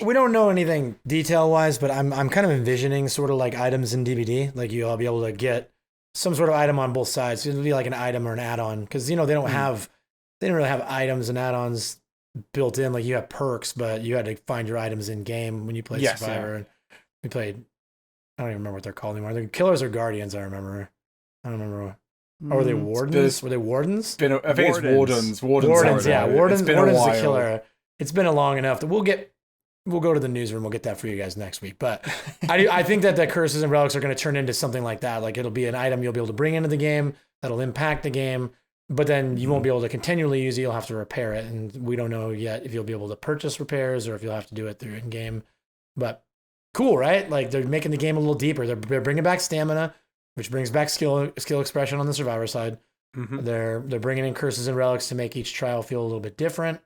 We don't know anything detail-wise, but I'm kind of envisioning sort of like items in DBD. Like you'll be able to get some sort of item on both sides. It'll be like an item or an add-on, because they don't really have items and add-ons built in. Like you have perks, but you had to find your items in game when you played Survivor. Yeah. And we played, I don't even remember what they're called anymore. They're Killers or Guardians. I don't remember. Or were they Wardens? Were they Wardens? I think it's Wardens. Wardens, yeah. Wardens is the killer. It's been a long enough that we'll go to the newsroom. We'll get that for you guys next week. But I think that the Curses and Relics are going to turn into something like that. Like it'll be an item you'll be able to bring into the game that'll impact the game, but then you won't be able to continually use it. You'll have to repair it. And we don't know yet if you'll be able to purchase repairs or if you'll have to do it through in-game. But cool, right? Like they're making the game a little deeper. They're bringing back stamina, which brings back skill expression on the Survivor side. Mm-hmm. They're bringing in Curses and Relics to make each trial feel a little bit different.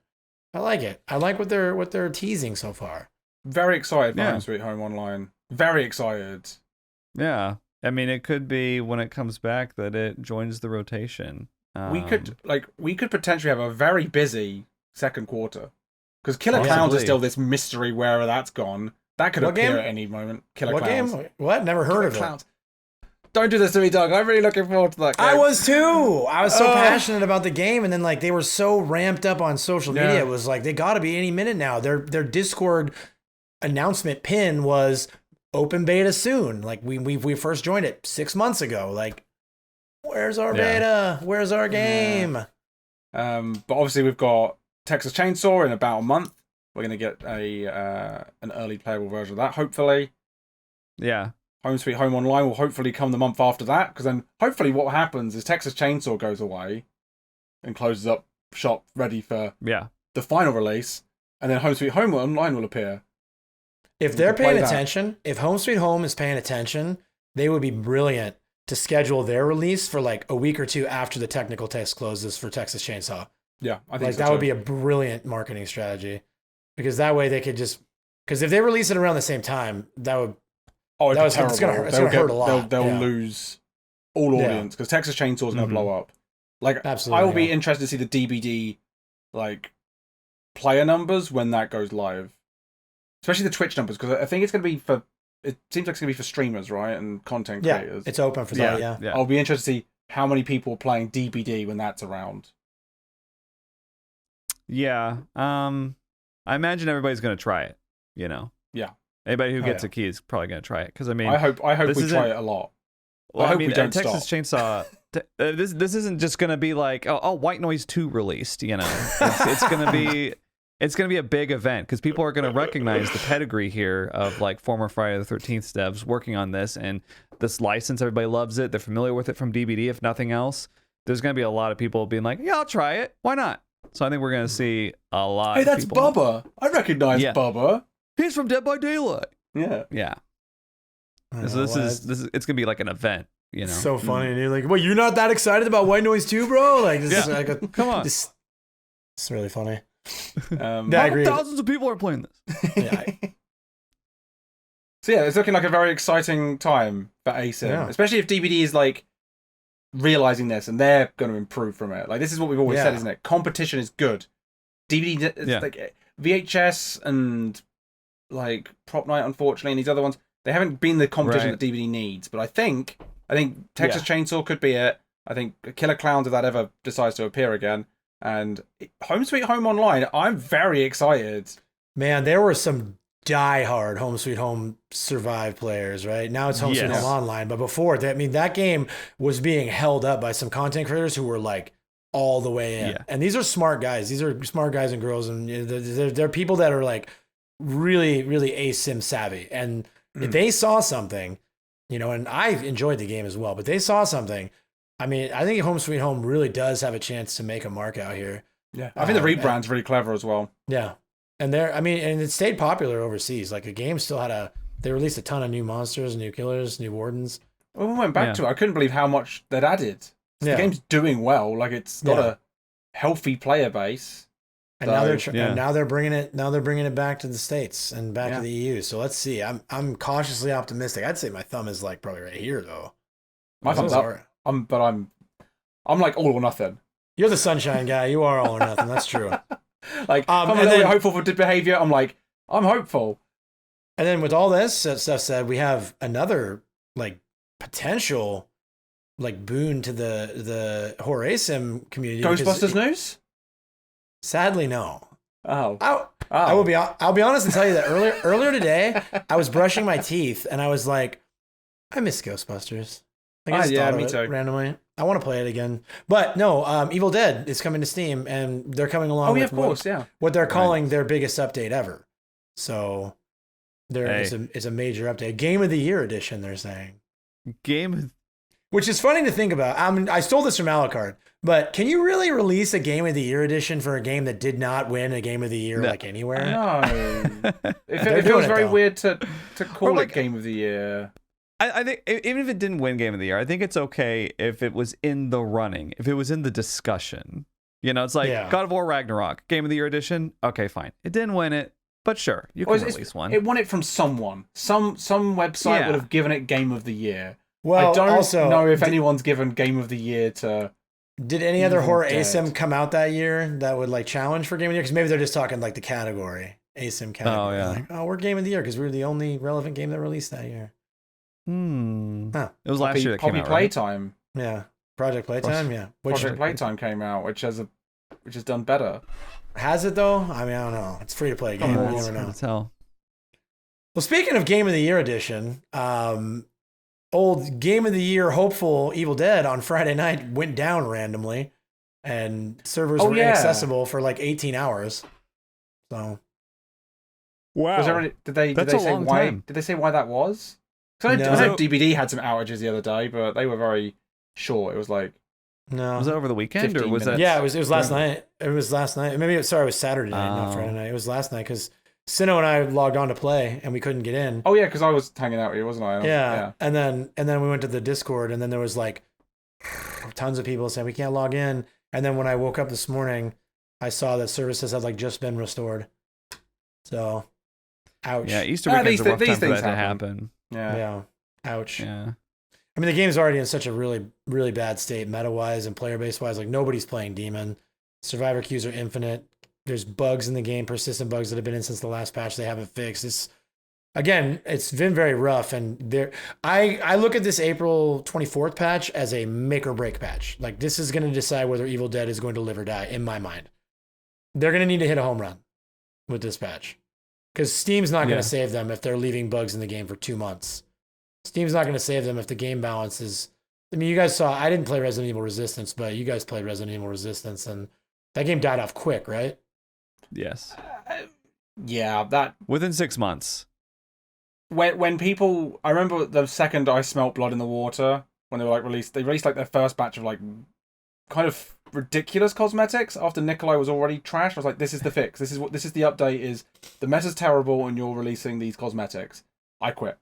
I like it. I like what they're teasing so far. Very excited for Home Sweet Home Online. Very excited. Yeah. I mean, it could be when it comes back that it joins the rotation. We could potentially have a very busy second quarter, because Killer Clowns is still this mystery wherever that's gone. That could appear at any moment. Killer Clowns. Game? What? Never heard of Clowns. Don't do this to me, Doug. I'm really looking forward to that game. I was too. I was so passionate about the game, and then like they were so ramped up on social media. It was like they got to be any minute now. Their Discord announcement pin was open beta soon. Like we first joined it 6 months ago. Like, where's our beta? Where's our game? But obviously we've got Texas Chainsaw in about a month. We're gonna get an early playable version of that, hopefully. Yeah. Home Sweet Home Online will hopefully come the month after that, because then hopefully what happens is Texas Chainsaw goes away and closes up shop ready for the final release, and then Home Sweet Home Online will appear. If they're paying attention, if Home Sweet Home is paying attention, they would be brilliant to schedule their release for like a week or two after the technical test closes for Texas Chainsaw. Yeah, I think that would be a brilliant marketing strategy, because that way they could just, because if they release it around the same time, that would. Oh, it's going to hurt a lot. They'll lose all audience, because Texas Chainsaw is going to blow up. Like, absolutely, I will be interested to see the DBD like player numbers when that goes live, especially the Twitch numbers, because I think it's going to be for. It seems like it's going to be for streamers, right, and content creators. It's open for that. Yeah. I'll be interested to see how many people are playing DBD when that's around. Yeah. I imagine everybody's going to try it. Yeah. Anybody who gets a key is probably going to try it, because I mean, I hope we try it a lot. Well, I hope we don't Texas stop. Chainsaw. This isn't just going to be like White Noise 2 released. It's going to be a big event, because people are going to recognize the pedigree here of like former Friday the 13th devs working on this, and this license. Everybody loves it. They're familiar with it from DBD, if nothing else. There's going to be a lot of people being like, "Yeah, I'll try it. Why not?" So I think we're going to see a lot. Hey, that's of people. Bubba. I recognize Bubba. He's from Dead by Daylight. Yeah. So this is it's gonna be like an event, It's so funny, and you're like, "Well, you're not that excited about White Noise 2, bro?" Like, this is like come on, it's really funny. I agree. Thousands of people are playing this. Yeah. So it's looking like a very exciting time for ASIM, especially if DBD is like realizing this and they're going to improve from it. Like, this is what we've always said, isn't it? Competition is good. DBD, like VHS and like Prop Night, unfortunately, and these other ones, they haven't been the competition that DBD needs. But I think Texas Chainsaw could be it. I think Killer Clowns, if that ever decides to appear again, and Home Sweet Home Online, I'm very excited. Man, there were some die-hard Home Sweet Home Survive players, right? Now it's Home Sweet Home Online, but before that, that game was being held up by some content creators who were like all the way in. And these are smart guys. These are smart guys and girls, and they're people that are like really, really ASIM savvy. And if they saw something, and I enjoyed the game as well, but they saw something. I mean, I think Home Sweet Home really does have a chance to make a mark out here. Yeah, I think the rebrand's really clever as well. Yeah, and and it stayed popular overseas. Like, a game still had they released a ton of new monsters, new killers, new wardens. When we went back to it, I couldn't believe how much they'd added. The game's doing well. Like, it's got a healthy player base. And now they're bringing it back to the States and back to the EU. So let's see. I'm cautiously optimistic. I'd say my thumb is like probably right here though. My thumb's up. I'm like all or nothing. You're the sunshine guy. You are all or nothing. That's true. Like, I'm a little bit hopeful for behavior. I'm hopeful. And then with all this stuff said, we have another like potential like boon to the horror asym community. Ghostbusters news? Sadly, no. Oh. I'll be honest and tell you that earlier today, I was brushing my teeth and I was like, I miss Ghostbusters. Like, me too. Randomly, I want to play it again. But no, Evil Dead is coming to Steam, and they're coming along with what they're calling their biggest update ever. So it's a major update, Game of the Year edition. They're saying which is funny to think about. I stole this from Alucard. But can you really release a Game of the Year edition for a game that did not win a Game of the Year like anywhere? No. It feels very weird to call it Game of the Year. I think even if it didn't win Game of the Year, I think it's okay if it was in the running, if it was in the discussion. You know, it's like God of War Ragnarok, Game of the Year edition. Okay, fine. It didn't win it, but sure, you can release one. It won it from someone. Some website would have given it Game of the Year. Well, I don't know if anyone's given Game of the Year to... Did any other horror asym come out that year that would like challenge for Game of the Year? Because maybe they're just talking like the category, asym category. Oh, yeah. Like, we're Game of the Year because we were the only relevant game that released that year. Huh. It was last year that came out, Playtime. Right? Yeah. Project Playtime, Project Playtime came out, which has done better. Has it though? I mean, I don't know. It's free to play game. You never know. Tell. Well, speaking of Game of the Year edition, old Game of the Year hopeful Evil Dead on Friday night went down randomly, and servers were inaccessible for like 18 hours. So, wow. Did they say why? Time. Did they say why that was? I know DBD had some outages the other day, but they were very short. It was like was that over the weekend or was that? Yeah, it was last night. It was last night. Maybe it was Saturday night, not Friday night. It was last night because Sino and I logged on to play and we couldn't get in. Oh yeah, because I was hanging out with you, wasn't I? Yeah. And then we went to the Discord, and then there was like tons of people saying we can't log in. And then when I woke up this morning, I saw that services had like just been restored. So, ouch. Yeah, Easter weekend's a rough time for that to happen. Yeah. Ouch. Yeah. I mean, the game's already in such a really, really bad state, meta-wise and player-base-wise. Like, nobody's playing Demon. Survivor queues are infinite. There's bugs in the game, persistent bugs that have been in since the last patch they haven't fixed. It's been very rough. And I look at this April 24th patch as a make-or-break patch. Like, this is going to decide whether Evil Dead is going to live or die, in my mind. They're going to need to hit a home run with this patch. Because Steam's not going to save them if they're leaving bugs in the game for 2 months. Steam's not going to save them if the game balance is... I mean, you guys saw... I didn't play Resident Evil Resistance, but you guys played Resident Evil Resistance, and that game died off quick, right? Yes. Yeah, that... Within 6 months. When people... I remember the second I smelt blood in the water, when they were released like their first batch of like kind of ridiculous cosmetics after Nikolai was already trashed. I was like, this is the fix. This is the update is the meta's terrible and you're releasing these cosmetics. I quit.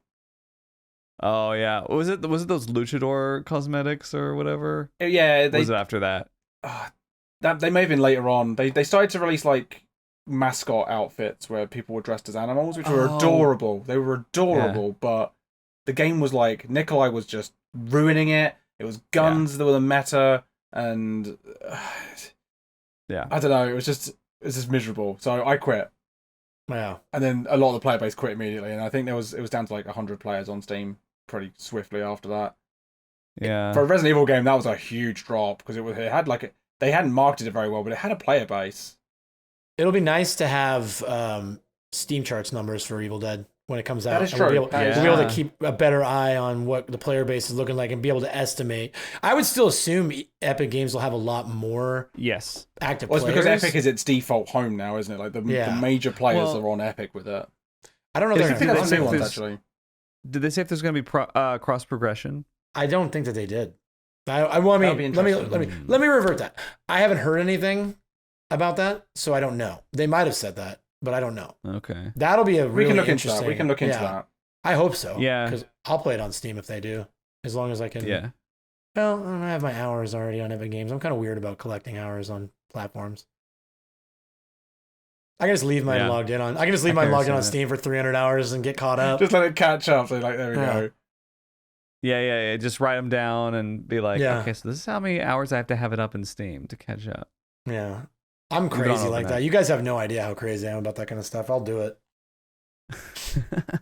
Oh yeah, was it those luchador cosmetics or whatever? Yeah, was it after that? That they may have been later on. They started to release like mascot outfits where people were dressed as animals, which were adorable. They were adorable, but the game was like Nikolai was just ruining it. It was guns that were the meta, and I don't know. It was just miserable. So I quit. Wow. And then a lot of the player base quit immediately, and I think it was down to like 100 players on Steam pretty swiftly after that. Yeah. For a Resident Evil game, that was a huge drop because it had like they hadn't marketed it very well, but it had a player base. It'll be nice to have Steam charts numbers for Evil Dead when it comes out. That is true. We'll be able to keep a better eye on what the player base is looking like and be able to estimate. I would still assume Epic Games will have a lot more active players. Well, it's because Epic is its default home now, isn't it? Like the major players are on Epic with it. I don't know. I think that's new ones, actually. Did they say if there's going to be cross progression? I don't think that they did. Let me revert that. I haven't heard anything. about that, so I don't know. They might have said that, but I don't know. Okay. That'll be a really interesting. We can look into that. I hope so. Yeah. Because I'll play it on Steam if they do, as long as I can. Yeah. Well, I have my hours already on Epic Games. I'm kind of weird about collecting hours on platforms. I can just leave mine logged in on. I can just leave mine logged in on Steam for 300 hours and get caught up. Just let it catch up. So like, there we go. Yeah. Just write them down and be like, okay, so this is how many hours I have to have it up in Steam to catch up. Yeah. I'm crazy like that. You guys have no idea how crazy I am about that kind of stuff. I'll do it.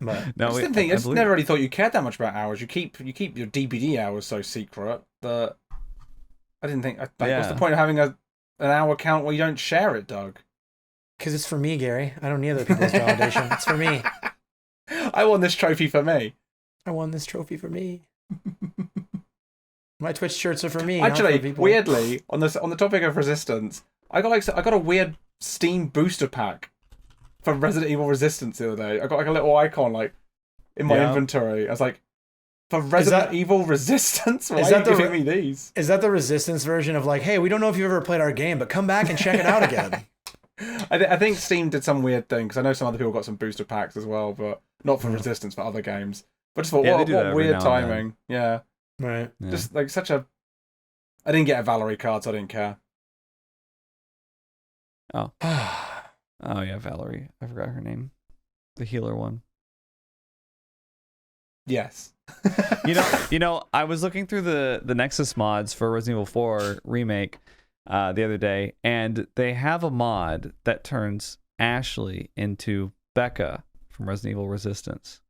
But no, I just never really thought you cared that much about hours. You keep your DBD hours so secret that I didn't think. What's the point of having an hour count where you don't share it, Doug? Because it's for me, Gary. I don't need other people's validation. It's for me. I won this trophy for me. I won this trophy for me. My Twitch shirts are for me. Actually, not for people. weirdly, on the topic of Resistance, I got a weird Steam booster pack for Resident Evil Resistance the other day. I got like a little icon like in my inventory. I was like, for Resident Evil Resistance, why are you giving me these? Is that the Resistance version of like, hey, we don't know if you've ever played our game, but come back and check it out again? I think Steam did some weird thing, because I know some other people got some booster packs as well, but not for Resistance, for other games. But just thought, what weird timing. Yeah. Right. Yeah. Just like such a... I didn't get a Valerie card, so I didn't care. Oh. Oh, yeah, Valerie. I forgot her name. The healer one. Yes. you know, I was looking through the Nexus mods for Resident Evil 4 Remake the other day, and they have a mod that turns Ashley into Becca from Resident Evil Resistance.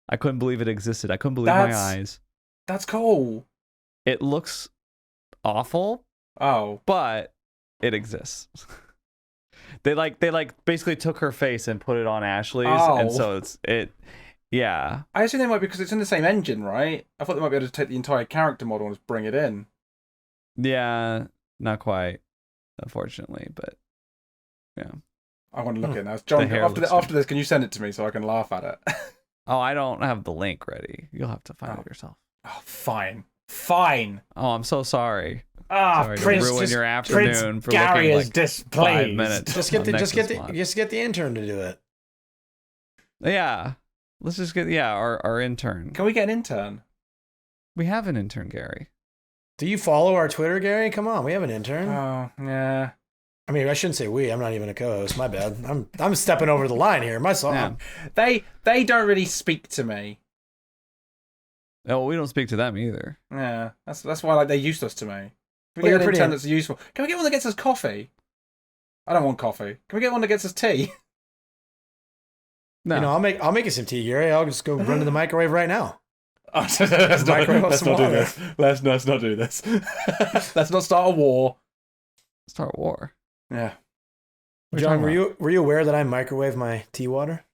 I couldn't believe it existed. I couldn't believe my eyes. That's cool. It looks awful. Oh. But it exists. They basically took her face and put it on Ashley's, and so yeah. I assume they might, because it's in the same engine, right? I thought they might be able to take the entire character model and just bring it in. Yeah, not quite, unfortunately, but yeah. I want to look at it now. John, after this, can you send it to me so I can laugh at it? Oh, I don't have the link ready. You'll have to find it yourself. Oh, fine. Oh, I'm so sorry. Sorry Prince, to ruin your afternoon for Gary looking like 5 minutes. Just get the intern to do it. Yeah, let's just get our intern. Can we get an intern? We have an intern, Gary. Do you follow our Twitter, Gary? Come on, we have an intern. Oh yeah. I mean, I shouldn't say we. I'm not even a co-host. My bad. I'm stepping over the line here. My song. Yeah. They don't really speak to me. Oh, we don't speak to them either. Yeah, that's why they're useless to me. Can we get an intern that's useful? Can we get one that gets us coffee? I don't want coffee. Can we get one that gets us tea? No. You know, I'll make you some tea, Gary. I'll just go run to the microwave right now. Let's not do this. Let's not do this. Let's not start a war. Start a war. Yeah. John, were you aware that I microwave my tea water?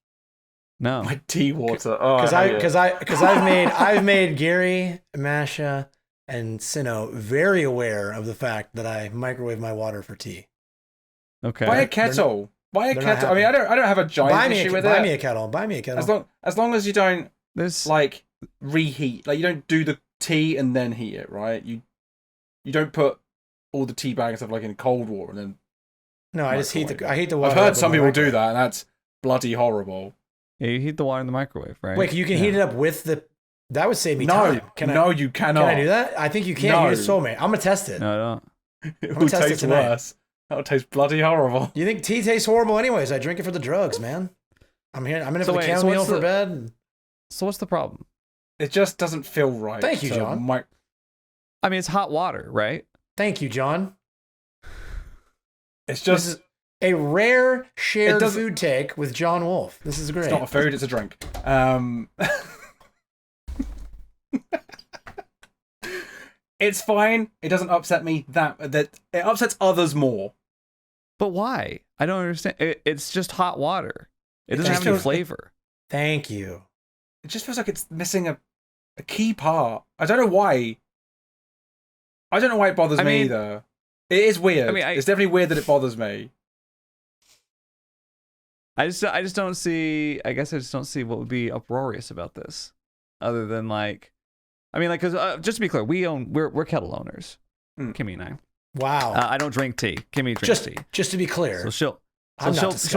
No. My tea water. Oh, because I've made Gary, Masha, and Sino very aware of the fact that I microwave my water for tea. Okay. Buy a kettle. Buy a kettle. I mean, I don't have a giant issue with it. Buy me a kettle. Buy me a kettle. As long as you don't like reheat, like you don't do the tea and then heat it, right? You don't put all the tea bags and stuff like in cold water and then. No, I just heat the water. I've heard some people do that, and that's bloody horrible. Yeah, you heat the water in the microwave, right? Wait, you can heat it up with the. That would save me time. No, you cannot. Can I do that? I think you can. No. You just told me. I'm gonna test it. No, I don't. It will taste worse. That would taste bloody horrible. You think tea tastes horrible anyways? I drink it for the drugs, man. I'm in it for the chamomile for bed. So what's the problem? It just doesn't feel right. Thank you, John. I mean, it's hot water, right? Thank you, John. It's just this is a rare shared food take with John Wolfe. This is great. It's not a food, it's a drink. It's fine. It doesn't upset me that it upsets others more. But why? I don't understand. It's just hot water. It doesn't have any flavor. Thank you. It just feels like it's missing a key part. I don't know why. I don't know why it bothers me either. It is weird. I mean, it's definitely weird that it bothers me. I just don't see. I guess I just don't see what would be uproarious about this, other than like, I mean, like, because just to be clear, we're kettle owners, Kimmy and I. Wow. I don't drink tea. Kimmy drinks tea. Just to be clear. So she'll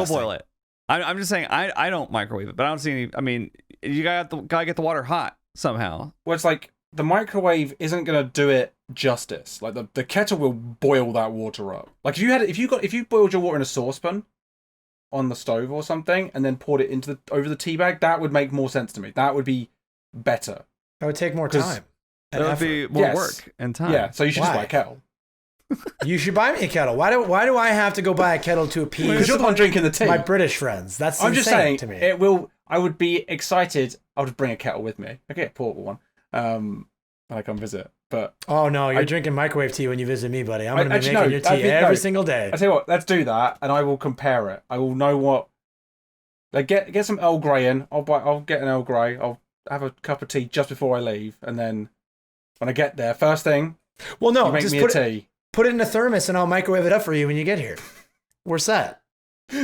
boil it. I'm just saying I don't microwave it, but I don't see any. I mean, you gotta get the water hot somehow. Well, it's like the microwave isn't gonna do it justice. Like the kettle will boil that water up. Like if you boiled your water in a saucepan on the stove or something and then poured it over the tea bag, that would make more sense to me. That would be better. That would take more time. That would be more work and time. Yeah, so you should just buy a kettle. You should buy me a kettle. Why do I have to go buy a kettle to appease? Because you're the one drinking the tea. My British friends. That's I'm just saying to me. It will. I would be excited. I would bring a kettle with me. I get a portable one. When I come visit. But oh no, you're drinking microwave tea when you visit me, buddy. I'm gonna be making your tea every single day. I tell you what, let's do that, and I will compare it. I will know what. Like get some Earl Grey in. I'll get an Earl Grey. I'll have a cup of tea just before I leave, and then when I get there, first thing. Well, no, you make just me a tea. Put it in a thermos, and I'll microwave it up for you when you get here. We're set.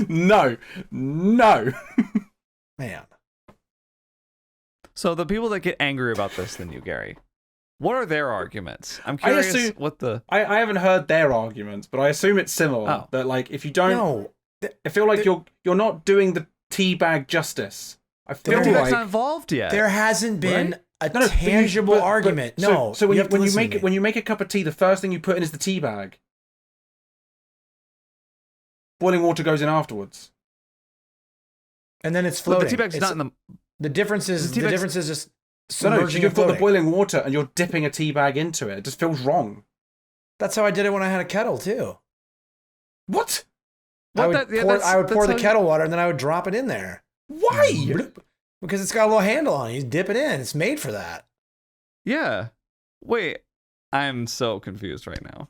No. Man. So the people that get angrier about this than you, Gary, what are their arguments? I'm curious I haven't heard their arguments, but I assume it's similar. Oh. That like if you don't, I feel like you're not doing the tea bag justice. I feel like like not involved yet. There hasn't been a tangible argument. So when you make a cup of tea, the first thing you put in is the tea bag. Boiling water goes in afterwards, and then it's floating. But the tea bag's not in the. The difference is just submerging. You've got the boiling water and you're dipping a tea bag into it. It just feels wrong. That's how I did it when I had a kettle too. What? I would pour the kettle water and then I would drop it in there. Why? Because it's got a little handle on it. You dip it in. It's made for that. Yeah. Wait. I'm so confused right now.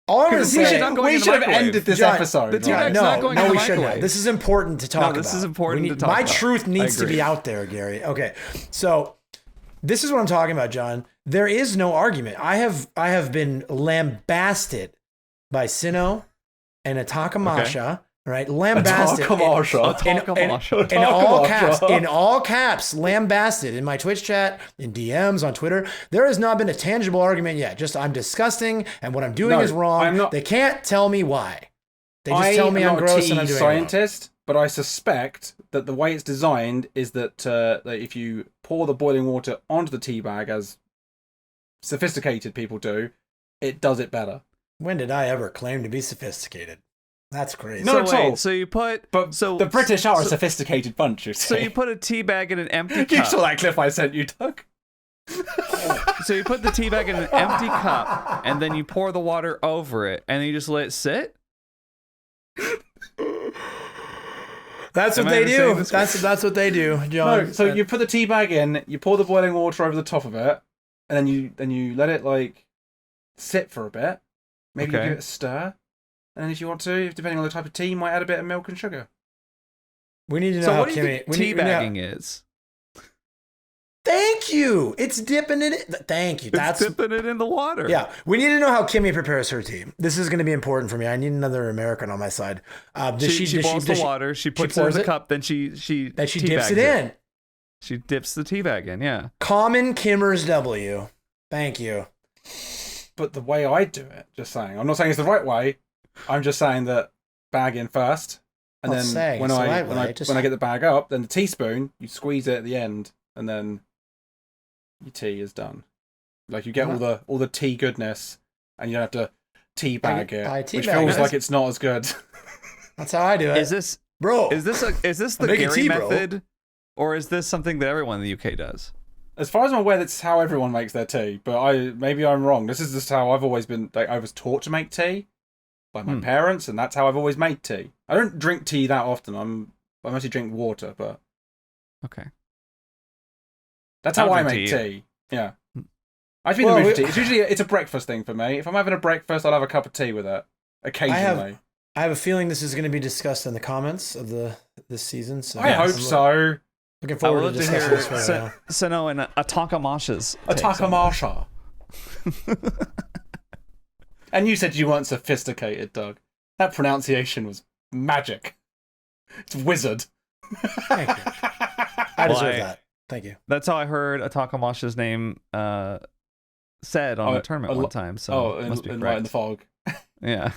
All I'm going to say, we should have ended this episode. No, we shouldn't have. This is important to talk about. This is important to talk about. My truth needs to be out there, Gary. Okay, so this is what I'm talking about, John. There is no argument. I have been lambasted by Sino and Atakamasha. Okay. Right, lambasted in all caps, lambasted in my Twitch chat, in DMs, on Twitter. There has not been a tangible argument yet. Just I'm disgusting and what I'm doing is wrong. They can't tell me why. They just tell me I'm gross and I'm doing scientist, but I suspect that the way it's designed is that if you pour the boiling water onto the tea bag, as sophisticated people do, it does it better. When did I ever claim to be sophisticated? That's crazy. Not at all. So you put... the British are a sophisticated bunch, you say. So you put a tea bag in an empty cup. You saw that clip I sent you, Doug? So you put the tea bag in an empty cup, and then you pour the water over it, and then you just let it sit? That's what they do. That's what they do, John. No, so you put the tea bag in, you pour the boiling water over the top of it, and then you let it, like, sit for a bit. Maybe you give it a stir. And then if you want to, depending on the type of tea, you might add a bit of milk and sugar. We need to know how Kimmy... teabagging is? Thank you! It's dipping it in... Thank you. It's dipping it in the water. Yeah. We need to know how Kimmy prepares her tea. This is going to be important for me. I need another American on my side. She boils the water, she puts it in the cup, then she dips it in. She dips the tea bag in, yeah. Common Kimmers W. Thank you. But the way I do it, just saying. I'm not saying it's the right way. I'm just saying that bag in first, and then when I get the bag up, then the teaspoon, you squeeze it at the end, and then your tea is done. Like you get all the tea goodness, and you don't have to tea bag it, which feels like it's not as good. That's how I do it. Is this the Gary method, or is this something that everyone in the UK does? As far as I'm aware, that's how everyone makes their tea. But maybe I'm wrong. This is just how I've always been. Like I was taught to make tea by my parents, and that's how I've always made tea. I don't drink tea that often. I mostly drink water, but okay. That's how I make tea. Yeah. I've been in the mood for tea. It's a breakfast thing for me. If I'm having a breakfast, I'll have a cup of tea with it. Occasionally. I have a feeling this is going to be discussed in the comments of this season. So I hope so. Looking forward to discussing this further now. Seno and Atakamasha's. Atakamasha. And you said you weren't sophisticated, Doug. That pronunciation was magic. It's wizard. Thank you. I deserve that. Thank you. That's how I heard Atakamasha's name said on the tournament one time. So it must be right in the fog. Yeah.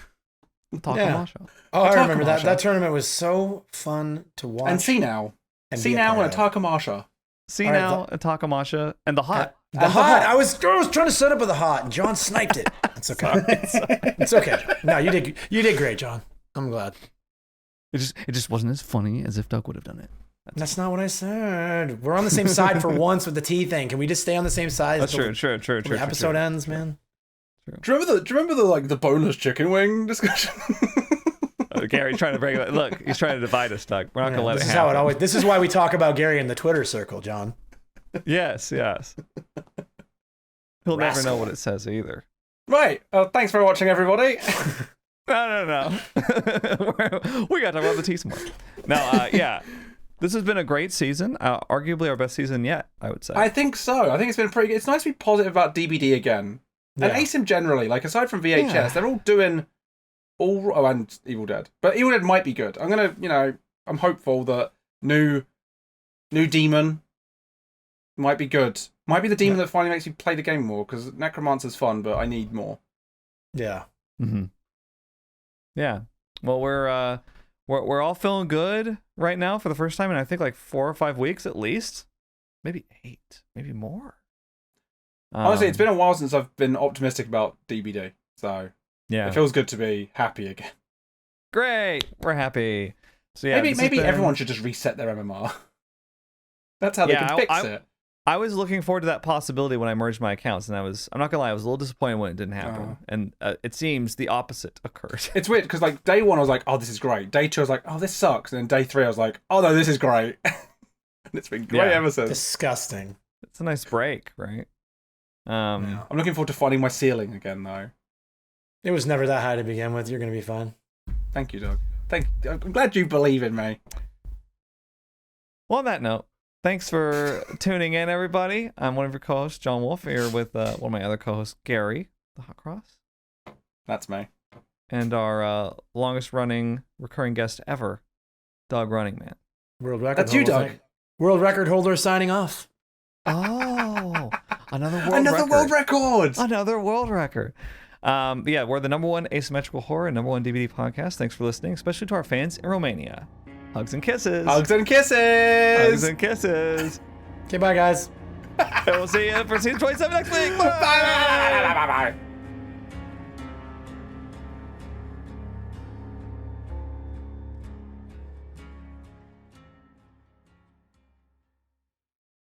Takamasha. Oh, I remember that. That tournament was so fun to watch. And see now and a Takamasha. See now a Takamasha and the hot. The hot. I was trying to set up with the hot, and John sniped it. It's okay. It's okay. No, you did great, John. I'm glad. It just wasn't as funny as if Doug would have done it. That's not what I said. We're on the same side for once with the tea thing. Can we just stay on the same side? That's true. The episode ends, man. True. Do you remember the boneless chicken wing discussion? Gary trying to bring it. Look, he's trying to divide us, Doug. We're not gonna let it happen. This is why we talk about Gary in the Twitter circle, John. Yes. He'll never know what it says either. Right. Thanks for watching, everybody. No. We got to rub the tea some more. No, yeah. This has been a great season. Arguably our best season yet, I would say. I think so. I think it's been pretty good. It's nice to be positive about DBD again. Yeah. And Asym generally, like aside from VHS, they're all doing and Evil Dead. But Evil Dead might be good. I'm hopeful that new demon might be good. Might be the demon that finally makes you play the game more, because Necromancer's fun, but I need more. Yeah. Mm-hmm. Yeah. Well, we're all feeling good right now for the first time in I think like 4 or 5 weeks at least. Maybe 8, maybe more. Honestly, it's been a while since I've been optimistic about DBD, so yeah, it feels good to be happy again. Great, we're happy. So yeah, maybe everyone should just reset their MMR. That's how they can fix it. I was looking forward to that possibility when I merged my accounts, and I'm not gonna lie, I was a little disappointed when it didn't happen. And it seems the opposite occurred. It's weird because like day 1 I was like, oh, this is great. Day 2 I was like, oh, this sucks. And then day 3 I was like, oh no, this is great. And it's been great ever since. Disgusting. It's a nice break, right? I'm looking forward to finding my ceiling again, though. It was never that high to begin with. You're gonna be fine. Thank you, Doug. I'm glad you believe in me. Well, on that note, thanks for tuning in, everybody. I'm one of your co-hosts, John Wolfe, here with one of my other co-hosts, Gary, the Hot Cross. That's me. And our longest-running recurring guest ever, Doug Running Man. World record. That's you, Doug. World record holder signing off. Oh, another world record. Another world record. Yeah, we're the #1 asymmetrical horror and #1 DBD podcast. Thanks for listening, especially to our fans in Romania. Hugs and kisses. Hugs and kisses. Hugs and kisses. Okay, bye, guys. And we'll see you for season 27 next week. Bye. Bye.